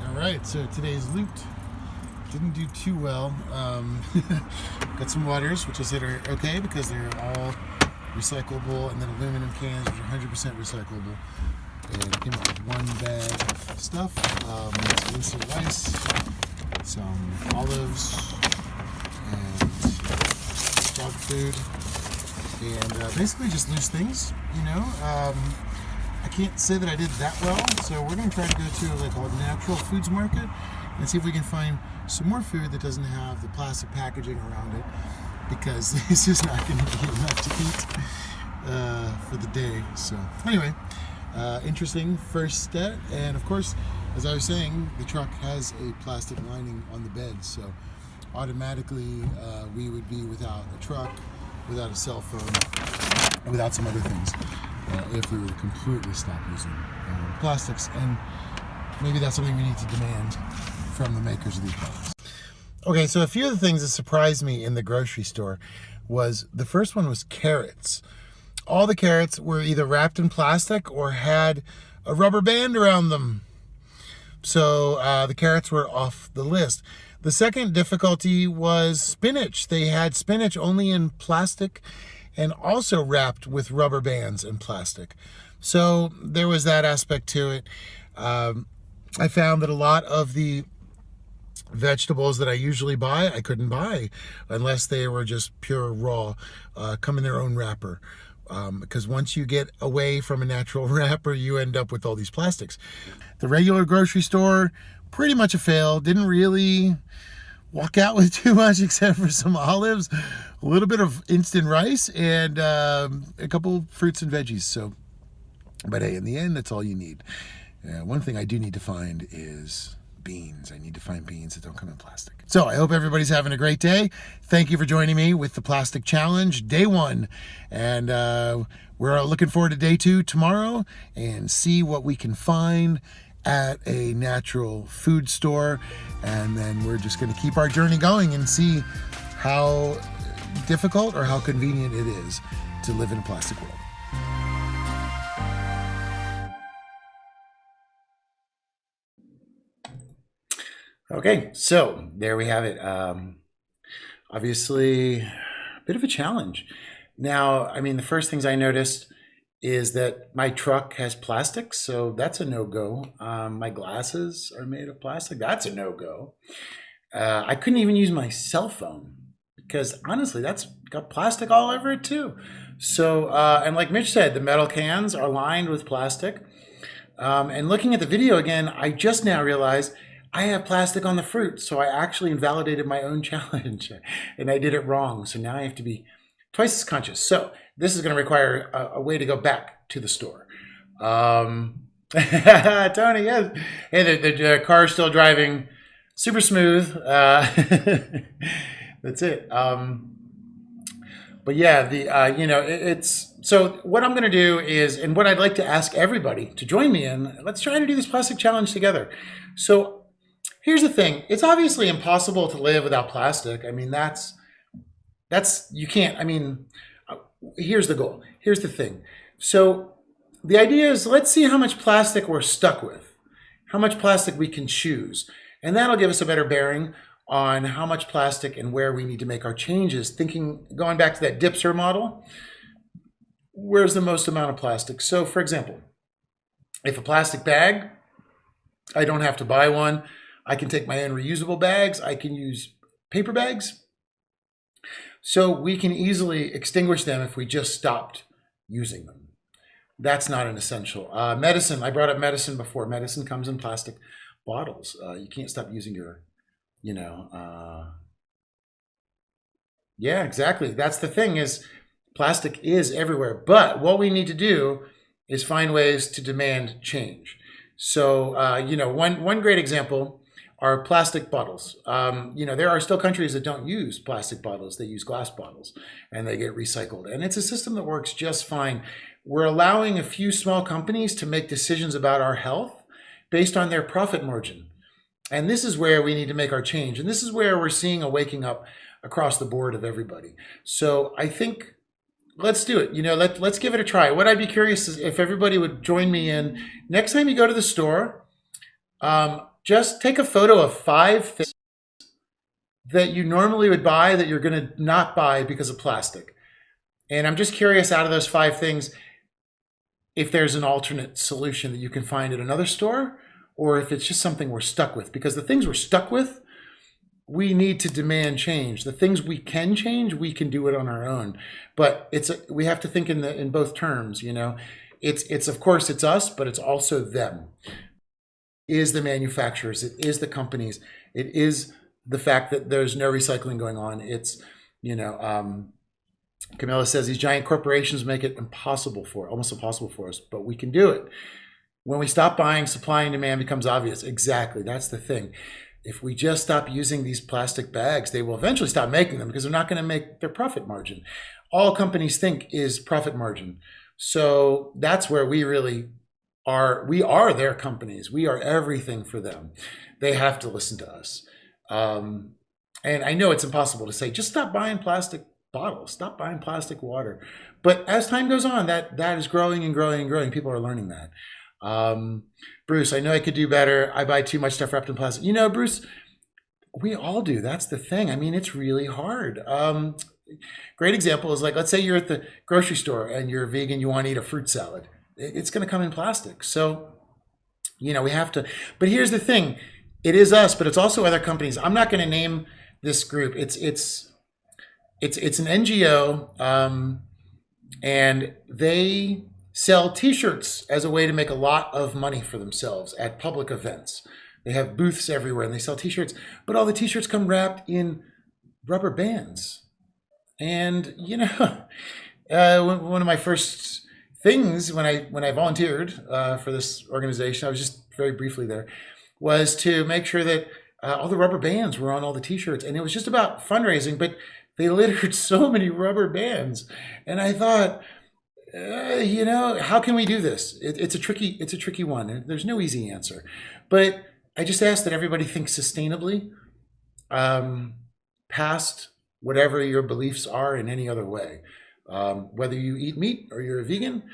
Alright, so today's loot didn't do too well. Got some waters, which I said are okay because they're all recyclable, and then aluminum cans, which are 100% recyclable. And came up with one bag of stuff. Some instant rice, some olives, and dog food, and basically just loose things, you know. I can't say that I did that well, so we're going to try to go to like a natural foods market and see if we can find some more food that doesn't have the plastic packaging around it, because this is not going to be enough to eat for the day. So anyway, interesting first step. And of course, as I was saying, the truck has a plastic lining on the bed, so automatically we would be without a truck, without a cell phone, and without some other things if we were to completely stop using plastics. And maybe that's something we need to demand from the makers of these products. Okay, so a few of the things that surprised me in the grocery store was, the first one was carrots. All the carrots were either wrapped in plastic or had a rubber band around them. So the carrots were off the list. The second difficulty was spinach. They had spinach only in plastic and also wrapped with rubber bands and plastic. So there was that aspect to it. I found that a lot of the vegetables that I usually buy, I couldn't buy unless they were just pure raw, come in their own wrapper. Because once you get away from a natural wrapper, you end up with all these plastics. The regular grocery store, pretty much a fail. Didn't really walk out with too much except for some olives, a little bit of instant rice, and a couple fruits and veggies. So, but hey, in the end, that's all you need. One thing I do need to find is beans. I need to find beans that don't come in plastic. So I hope everybody's having a great day. Thank you for joining me with the plastic challenge, day one. And we're looking forward to day two tomorrow and see what we can find
at a natural food store, and then we're just going to keep our journey going and see how difficult or how convenient it is to live in a plastic world.
Okay, so there we have it. Obviously, a bit of a challenge. Now, I mean, the first things I noticed is that my truck has plastic, so that's a no-go. My glasses are made of plastic. That's a no-go. I couldn't even use my cell phone because honestly, that's got plastic all over it too. So, and like Mitch said, the metal cans are lined with plastic. And looking at the video again, I just now realized I have plastic on the fruit. So I actually invalidated my own challenge and I did it wrong. So now I have to be twice as conscious. So this is going to require a way to go back to the store. Tony, yes. Hey, the car's still driving super smooth. That's it. But yeah, it's so what I'm going to do is, and what I'd like to ask everybody to join me in, let's try to do this plastic challenge together. So here's the thing. It's obviously impossible to live without plastic. I mean, you can't, I mean, here's the goal. Here's the thing. So the idea is, let's see how much plastic we're stuck with, how much plastic we can choose. And that'll give us a better bearing on how much plastic and where we need to make our changes. Going back to that DISPR model, where's the most amount of plastic? So for example, if a plastic bag, I don't have to buy one. I can take my own reusable bags. I can use paper bags. So we can easily extinguish them if we just stopped using them. That's not an essential. Medicine, I brought up medicine before. Medicine comes in plastic bottles. You can't stop using your, yeah, exactly. That's the thing, is plastic is everywhere. But what we need to do is find ways to demand change. So, one great example are plastic bottles. There are still countries that don't use plastic bottles. They use glass bottles and they get recycled. And it's a system that works just fine. We're allowing a few small companies to make decisions about our health based on their profit margin. And this is where we need to make our change. And this is where we're seeing a waking up across the board of everybody. So I think let's do it. Let's give it a try. What I'd be curious is if everybody would join me in next time you go to the store, just take a photo of 5 things that you normally would buy that you're going to not buy because of plastic. And I'm just curious, out of those 5 things, if there's an alternate solution that you can find at another store, or if it's just something we're stuck with. Because the things we're stuck with, we need to demand change. The things we can change, we can do it on our own. But we have to think in both terms. It's of course it's us, but it's also them. It is the manufacturers, it is the companies, it is the fact that there's no recycling going on. It's Camilla says these giant corporations make it almost impossible for us, but we can do it. When we stop buying, supply and demand becomes obvious. Exactly, that's the thing. If we just stop using these plastic bags, they will eventually stop making them because they're not going to make their profit margin. All companies think is profit margin. So that's where we really are. We are their companies. We are everything for them. They have to listen to us. And I know it's impossible to say, just stop buying plastic bottles, stop buying plastic water. But as time goes on, that is growing and growing and growing. People are learning that. Bruce, I know I could do better. I buy too much stuff wrapped in plastic. Bruce, we all do. That's the thing. I mean, it's really hard. Great example is let's say you're at the grocery store and you're vegan, you want to eat a fruit salad. It's going to come in plastic. So, we have to, but here's the thing. It is us, but it's also other companies. I'm not going to name this group. It's an NGO, and they sell t-shirts as a way to make a lot of money for themselves at public events. They have booths everywhere and they sell t-shirts, but all the t-shirts come wrapped in rubber bands. And one of my first things when I volunteered for this organization, I was just very briefly there, was to make sure that all the rubber bands were on all the t-shirts. And it was just about fundraising, but they littered so many rubber bands. And I thought, how can we do this? It's a tricky one. And there's no easy answer. But I just ask that everybody think sustainably, past whatever your beliefs are in any other way. Whether you eat meat or you're a vegan,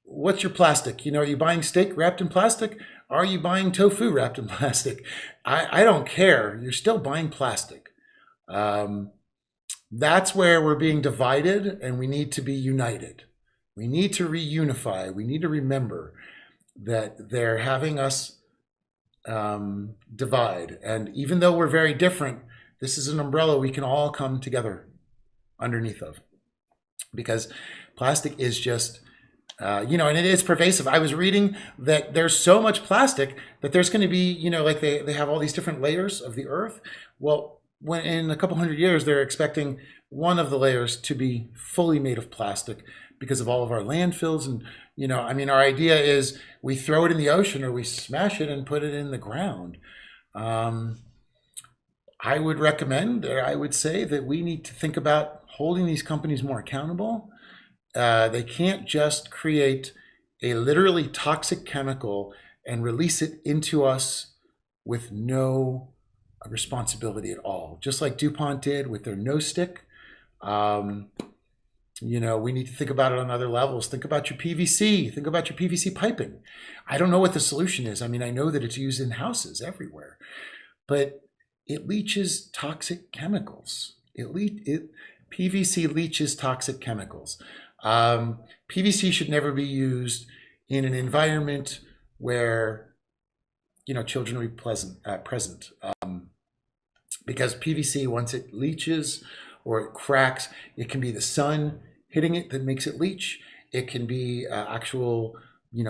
what's your plastic? Are you buying steak wrapped in plastic? Are you buying tofu wrapped in plastic? I don't care. You're still buying plastic. That's where we're being divided, and we need to be united. We need to reunify. We need to remember that they're having us divide. And even though we're very different, this is an umbrella we can all come together underneath of. Because plastic is just, and it is pervasive. I was reading that there's so much plastic that there's going to be, like they have all these different layers of the earth. Well, when in a couple hundred years, they're expecting one of the layers to be fully made of plastic because of all of our landfills. And, our idea is we throw it in the ocean or we smash it and put it in the ground. I would recommend, or I would say that we need to think about holding these companies more accountable. They can't just create a literally toxic chemical and release it into us with no responsibility at all. Just like DuPont did with their no stick. We need to think about it on other levels. Think about your PVC. Think about your PVC piping. I don't know what the solution is. I know that it's used in houses everywhere, but it leaches toxic chemicals. PVC leaches toxic chemicals. PVC should never be used in an environment where children will be present. Because PVC, once it leaches or it cracks, it can be the sun hitting it that makes it leach. It can be actual,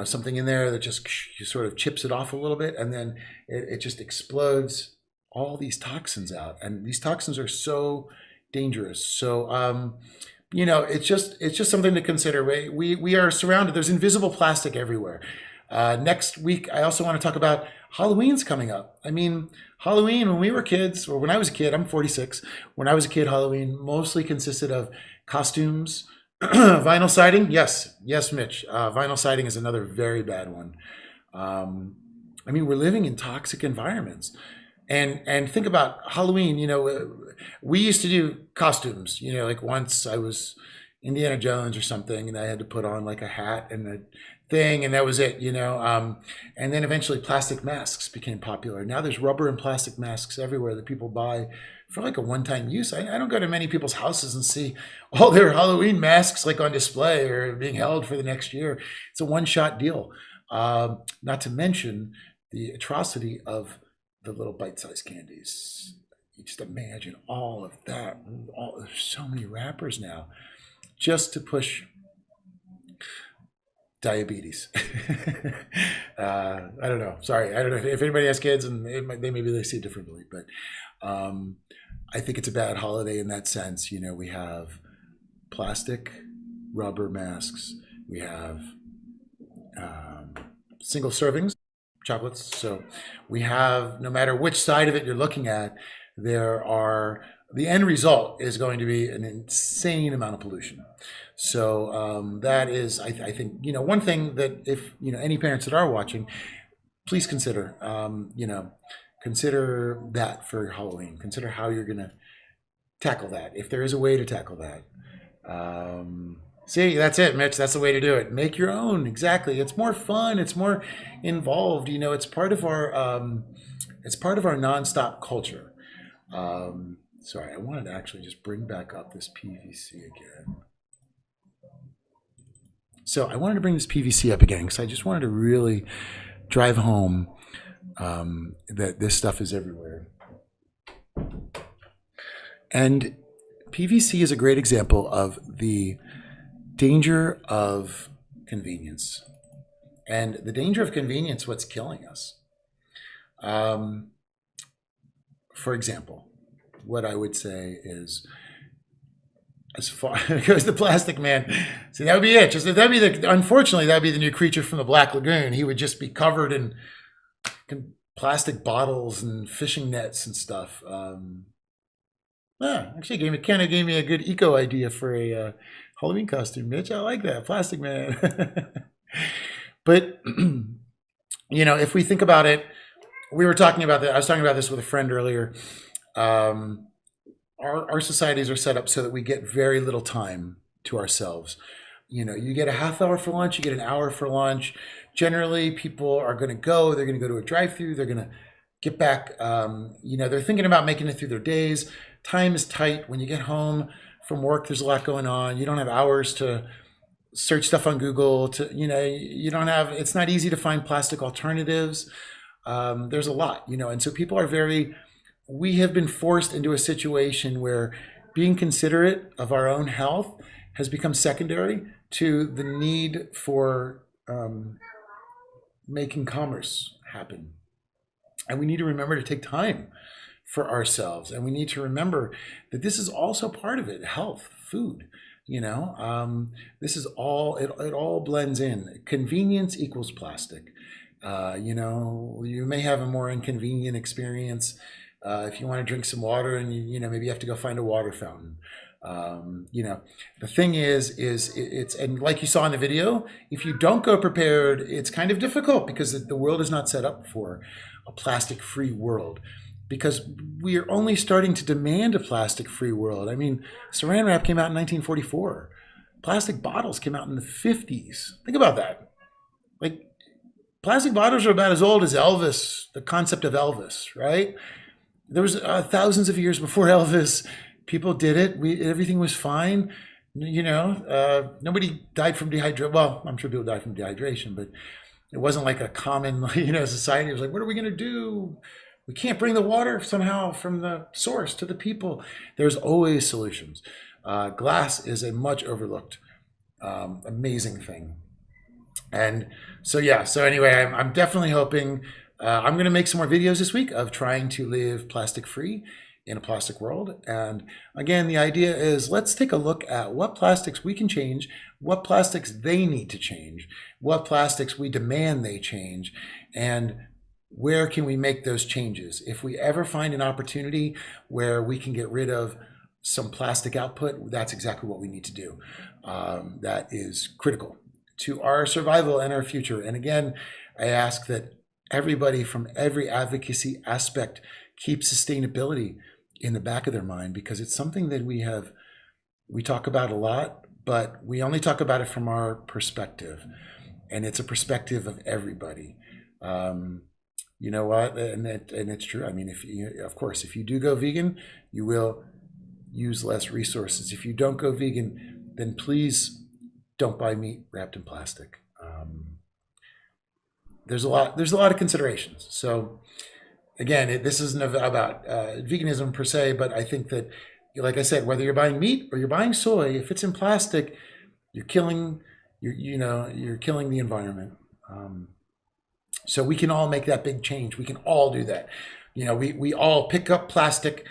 something in there that just sort of chips it off a little bit, and then it just explodes all these toxins out. And these toxins are so dangerous. So, it's just something to consider. We are surrounded. There's invisible plastic everywhere. Next week, I also want to talk about Halloween's coming up. Halloween, when we were kids, or when I was a kid, I'm 46. When I was a kid, Halloween mostly consisted of costumes, vinyl siding. Yes, Mitch. Vinyl siding is another very bad one. We're living in toxic environments. And think about Halloween, we used to do costumes, like once I was Indiana Jones or something, and I had to put on like a hat and a thing, and that was it, and then eventually plastic masks became popular. Now there's rubber and plastic masks everywhere that people buy for like a one-time use. I don't go to many people's houses and see all their Halloween masks like on display or being held for the next year. It's a one-shot deal. Not to mention the atrocity of the little bite-sized candies. You just imagine all of that. There's so many wrappers now just to push diabetes. I don't know. Sorry. I don't know if anybody has kids and they see it differently, but I think it's a bad holiday in that sense. We have plastic, rubber masks. We have single servings, chocolates. So we have, no matter which side of it you're looking at, the end result is going to be an insane amount of pollution. So that is, I think, one thing that if, any parents that are watching, please consider, consider that for Halloween. Consider how you're going to tackle that, if there is a way to tackle that. See, that's it, Mitch. That's the way to do it. Make your own. Exactly. It's more fun. It's more involved. It's part of our nonstop culture. Sorry, I wanted to actually just bring back up this PVC again. So I wanted to bring this PVC up again because I just wanted to really drive home that this stuff is everywhere. And PVC is a great example of the danger of convenience. And the danger of convenience, what's killing us. For example, what I would say is, as far as the plastic man, see, that would be it. Unfortunately, that'd be the new creature from the Black Lagoon. He would just be covered in plastic bottles and fishing nets and stuff. Actually, kind of gave me a good eco idea for a Halloween costume, Mitch. I like that. Plastic man. But, if we think about it, we were talking about that. I was talking about this with a friend earlier. Our societies are set up so that we get very little time to ourselves. You get a half hour for lunch, you get an hour for lunch. Generally, people are going to they're going to go to a drive-through, they're going to get back. They're thinking about making it through their days. Time is tight. When you get home from work, there's a lot going on. You don't have hours to search stuff on Google. It's not easy to find plastic alternatives. There's a lot, and so people we have been forced into a situation where being considerate of our own health has become secondary to the need for making commerce happen. And we need to remember to take time for ourselves. And we need to remember that this is also part of it, health, food. This is it all blends in. Convenience equals plastic. You may have a more inconvenient experience if you want to drink some water and maybe you have to go find a water fountain. The thing is and like you saw in the video, if you don't go prepared, it's kind of difficult because the world is not set up for a plastic-free world, because we are only starting to demand a plastic-free world. I mean, Saran wrap came out in 1944. Plastic bottles came out in the 50s. Think about that. Like, plastic bottles are about as old as Elvis, the concept of Elvis, right? There was thousands of years before Elvis. People did it. Everything was fine. Nobody died from dehydration. Well, I'm sure people died from dehydration, but it wasn't like a common, society. It was like, what are we going to do? We can't bring the water somehow from the source to the people. There's always solutions. Glass is a much overlooked, amazing thing. And so anyway, I'm definitely hoping, I'm going to make some more videos this week of trying to live plastic free in a plastic world. And again, the idea is, let's take a look at what plastics we can change, what plastics they need to change, what plastics we demand they change, and where can we make those changes. If we ever find an opportunity where we can get rid of some plastic output, that's exactly what we need to do. That is critical to our survival and our future. And again, I ask that everybody from every advocacy aspect keep sustainability in the back of their mind, because it's something that we talk about a lot, but we only talk about it from our perspective, and it's a perspective of everybody. You know what? And it's true. I mean, if you do go vegan, you will use less resources. If you don't go vegan, then please don't buy meat wrapped in plastic. There's a lot of considerations. So again, this isn't about veganism per se, but I think that, like I said, whether you're buying meat or you're buying soy, if it's in plastic, you're killing the environment. So we can all make that big change. We can all do that. We all pick up plastic,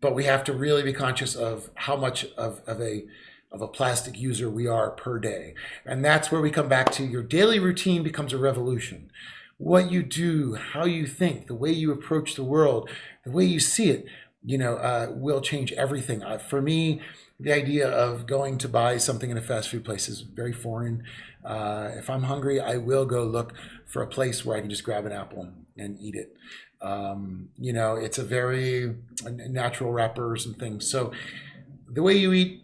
but we have to really be conscious of how much of a plastic user we are per day. And that's where we come back to your daily routine becomes a revolution. What you do, how you think, the way you approach the world, the way you see it, will change everything. For me, the idea of going to buy something in a fast food place is very foreign. If I'm hungry, I will go look for a place where I can just grab an apple and eat it. It's a very natural wrappers and things. So the way you eat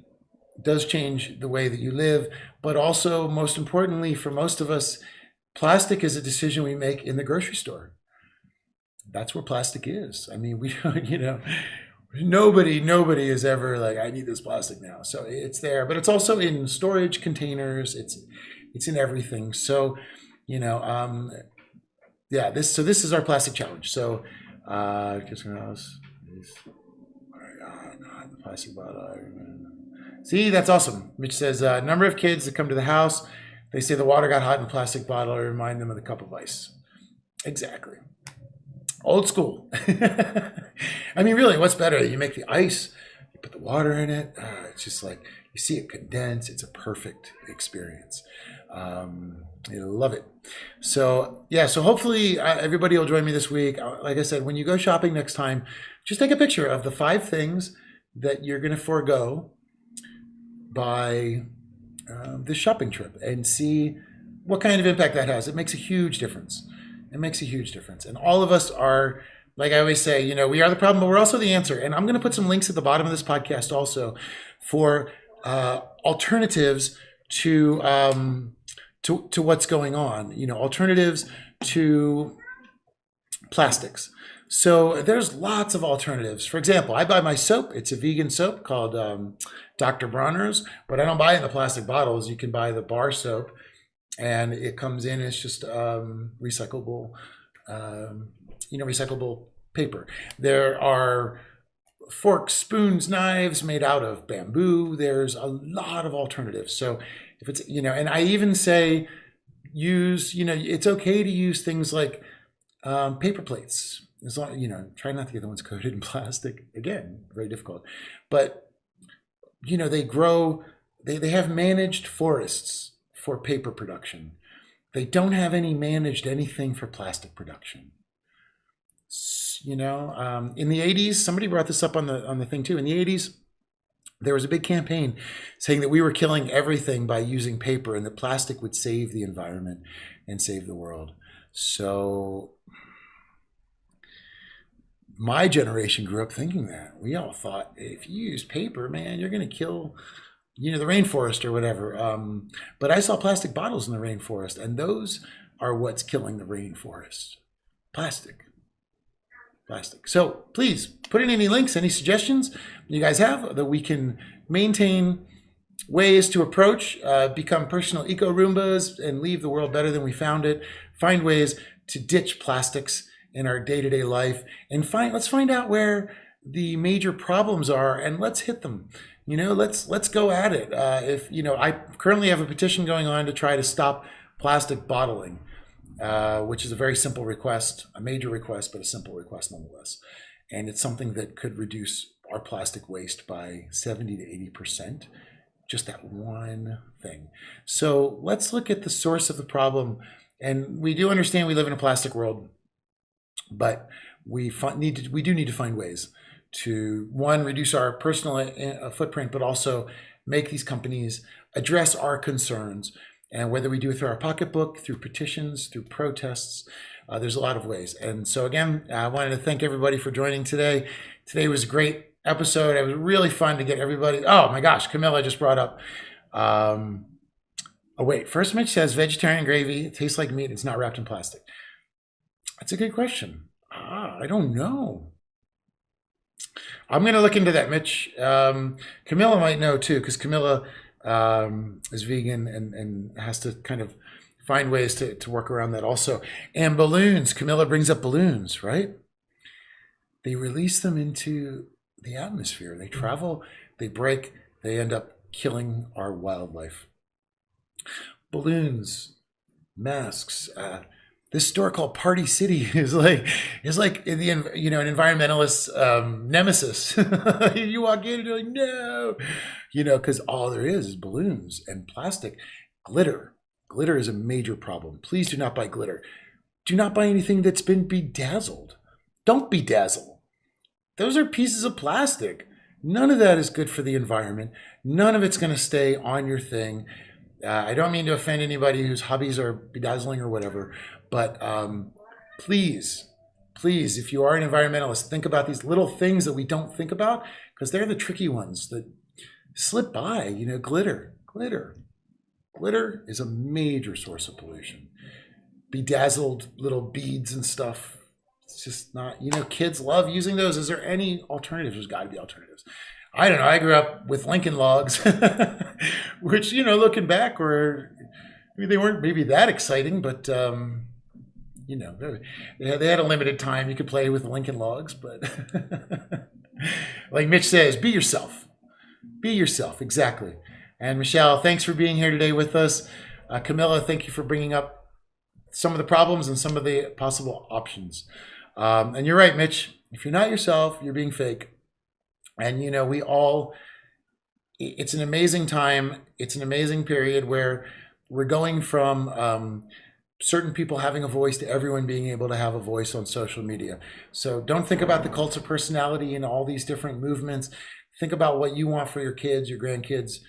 does change the way that you live, but also, most importantly, for most of us, plastic is a decision we make in the grocery store. That's where plastic is. I mean, we don't, nobody is ever like, I need this plastic now. So it's there, but it's also in storage containers. It's in everything. So, this is our plastic challenge. So, plastic bottle. See, that's awesome. Mitch says, number of kids that come to the house, they say the water got hot in the plastic bottle. I remind them of the cup of ice. Exactly. Old school. I mean, really, what's better? You make the ice, you put the water in it. It's just like, you see it condense. It's a perfect experience. You'll love it. So hopefully everybody will join me this week. Like I said, when you go shopping next time, just take a picture of the 5 things that you're going to forego by this shopping trip and see what kind of impact that has. It makes a huge difference. It makes a huge difference. And all of us are, like I always say, we are the problem, but we're also the answer. And I'm going to put some links at the bottom of this podcast also for alternatives to what's going on, alternatives to plastics. So there's lots of alternatives. For example, I buy my soap. It's a vegan soap called Dr. Bronner's, but I don't buy it in the plastic bottles. You can buy the bar soap, and it comes in. It's just recyclable, recyclable paper. There are forks, spoons, knives made out of bamboo. There's a lot of alternatives. So if it's, and I even say use, it's okay to use things like paper plates. As long, try not to get the ones coated in plastic. Again, very difficult. But, they grow, they have managed forests for paper production. They don't have any managed anything for plastic production. In the 80s, somebody brought this up on the thing too. In the 80s, there was a big campaign saying that we were killing everything by using paper and that plastic would save the environment and save the world. So my generation grew up thinking that. We all thought, if you use paper, man, you're going to kill, the rainforest or whatever. But I saw plastic bottles in the rainforest, and those are what's killing the rainforest. Plastic. So please put in any links, any suggestions you guys have that we can maintain ways to approach, become personal eco Roombas and leave the world better than we found it. Find ways to ditch plastics in our day-to-day life, and let's find out where the major problems are, and let's hit them. Let's go at it. I currently have a petition going on to try to stop plastic bottling, which is a very simple request, a major request, but a simple request nonetheless. And it's something that could reduce our plastic waste by 70 to 80%. Just that one thing. So let's look at the source of the problem. And we do understand we live in a plastic world, but we do need to find ways to, one, reduce our personal footprint, but also make these companies address our concerns. And whether we do it through our pocketbook, through petitions, through protests, there's a lot of ways. And so again, I wanted to thank everybody for joining today. Today was a great episode. It was really fun to get everybody. Oh my gosh, Camilla just brought up. First Mitch says vegetarian gravy, it tastes like meat. It's not wrapped in plastic. That's a good question. I don't know. I'm going to look into that, Mitch. Camilla might know too, because Camilla is vegan and has to kind of find ways to work around that also. And balloons. Camilla brings up balloons, right? They release them into the atmosphere. They travel, they break, they end up killing our wildlife. Balloons, masks. This store called Party City is like an environmentalist nemesis. You walk in and you're like, no, because all there is balloons and plastic. Glitter is a major problem. Please do not buy glitter. Do not buy anything that's been bedazzled. Don't bedazzle. Those are pieces of plastic. None of that is good for the environment. None of it's going to stay on your thing. I don't mean to offend anybody whose hobbies are bedazzling or whatever, but please, if you are an environmentalist, think about these little things that we don't think about, because they're the tricky ones that slip by. Glitter is a major source of pollution. Bedazzled little beads and stuff. It's just not, kids love using those. Is there any alternatives? There's got to be alternatives. I don't know. I grew up with Lincoln Logs, which, looking back, they weren't maybe that exciting, but, they had a limited time. You could play with Lincoln Logs, but like Mitch says, be yourself. Be yourself. Exactly. And Michelle, thanks for being here today with us. Camilla, thank you for bringing up some of the problems and some of the possible options. And you're right, Mitch. If you're not yourself, you're being fake. And, it's an amazing time. It's an amazing period where we're going from certain people having a voice to everyone being able to have a voice on social media. So don't think about the cults of personality and all these different movements. Think about what you want for your kids, your grandkids.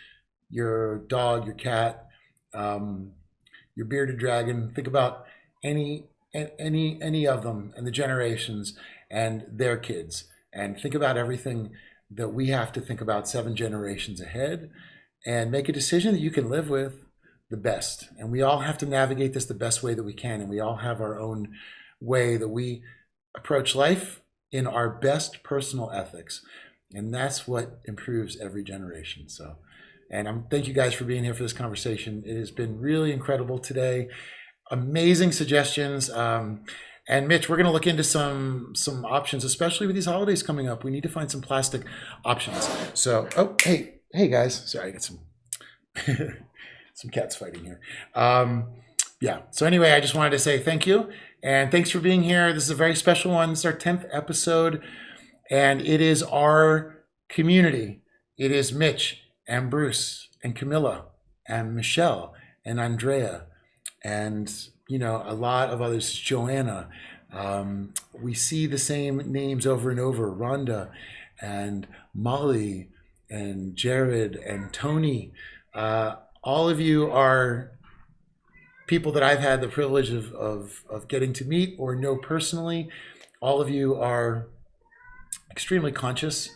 your dog, your cat, your bearded dragon. Think about any of them and the generations and their kids, and think about everything that we have to think about 7 generations ahead, and make a decision that you can live with the best. And we all have to navigate this the best way that we can, and we all have our own way that we approach life in our best personal ethics, and that's what improves every generation. So, and thank you guys for being here for this conversation. It has been really incredible today. Amazing suggestions. And Mitch, we're going to look into some options, especially with these holidays coming up. We need to find some plastic options. So, oh, hey guys. Sorry, I got some some cats fighting here. Yeah. So anyway, I just wanted to say thank you, and thanks for being here. This is a very special one. This is our 10th episode, and it is our community. It is Mitch and Bruce and Camilla and Michelle and Andrea and, you know, a lot of others, Joanna. We see the same names over and over, Rhonda and Molly and Jared and Tony. All of you are people that I've had the privilege of getting to meet or know personally. All of you are extremely conscious.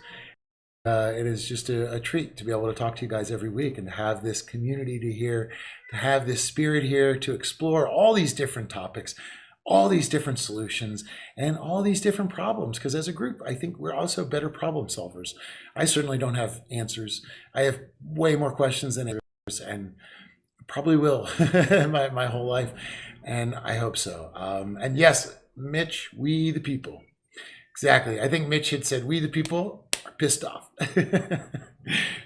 It is just a treat to be able to talk to you guys every week and to have this community to have this spirit here to explore all these different topics, all these different solutions, and all these different problems. Because as a group, I think we're also better problem solvers. I certainly don't have answers. I have way more questions than others, and probably will my whole life, and I hope so. And yes, Mitch, we the people. Exactly. I think Mitch had said, we the people are pissed off.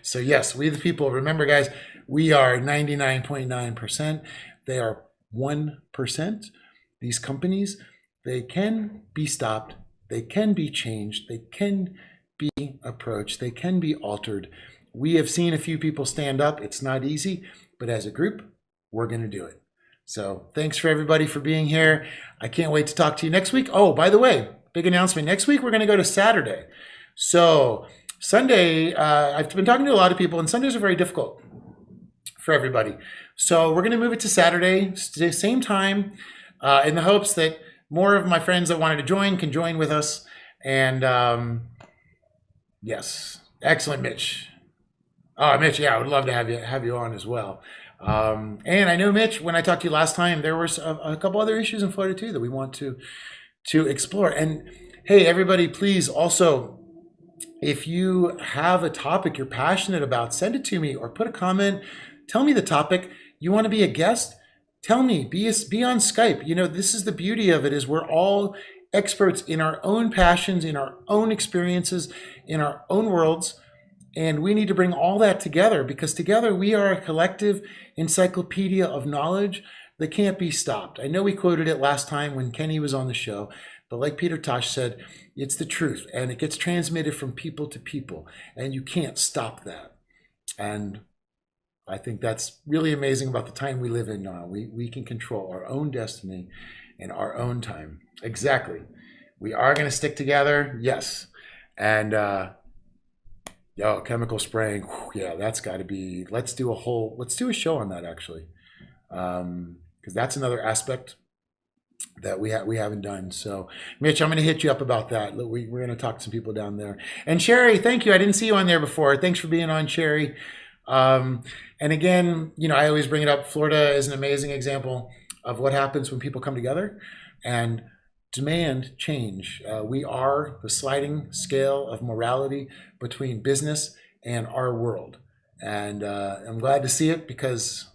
So yes, we the people. Remember, guys, we are 99.9%. They are 1%. These companies, they can be stopped. They can be changed. They can be approached. They can be altered. We have seen a few people stand up. It's not easy, but as a group, we're going to do it. So thanks for everybody for being here. I can't wait to talk to you next week. Oh, by the way, big announcement. Next week, we're going to go to Saturday. So Sunday, I've been talking to a lot of people, and Sundays are very difficult for everybody. So we're going to move it to Saturday, same time, in the hopes that more of my friends that wanted to join can join with us. And yes, excellent, Mitch. Oh, Mitch, yeah, I would love to have you on as well. And I know, Mitch, when I talked to you last time, there was a couple other issues in Florida too that we want to explore. And hey, everybody, please also, if you have a topic you're passionate about, send it to me or put a comment. Tell me the topic. You want to be a guest? Tell me. Be on Skype. You know, this is the beauty of it, is we're all experts in our own passions, in our own experiences, in our own worlds. And we need to bring all that together, because together we are a collective encyclopedia of knowledge that can't be stopped. I know we quoted it last time when Kenny was on the show, but like Peter Tosh said, it's the truth, and it gets transmitted from people to people, and you can't stop that. And I think that's really amazing about the time we live in now. We can control our own destiny in our own time. Exactly. We are going to stick together, yes. And chemical spraying, whew, yeah, that's got to be, let's do a show on that, actually, because that's another aspect that we haven't done. So Mitch, I'm going to hit you up about that. We're going to talk to some people down there. And Sherry, thank you. I didn't see you on there before. Thanks for being on, Sherry. And again, you know, I always bring it up. Florida is an amazing example of what happens when people come together and demand change. We are the sliding scale of morality between business and our world. And I'm glad to see it, because,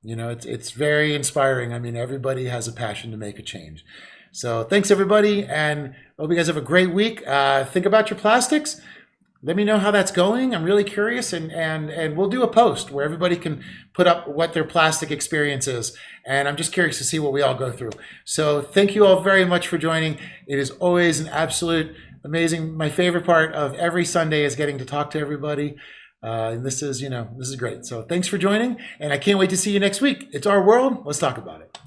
you know, it's very inspiring. I mean, everybody has a passion to make a change. So thanks, everybody. And hope you guys have a great week. Think about your plastics. Let me know how that's going. I'm really curious, and we'll do a post where everybody can put up what their plastic experience is. And I'm just curious to see what we all go through. So thank you all very much for joining. It is always an absolute amazing. My favorite part of every Sunday is getting to talk to everybody. And this is great. So thanks for joining, and I can't wait to see you next week. It's our world. Let's talk about it.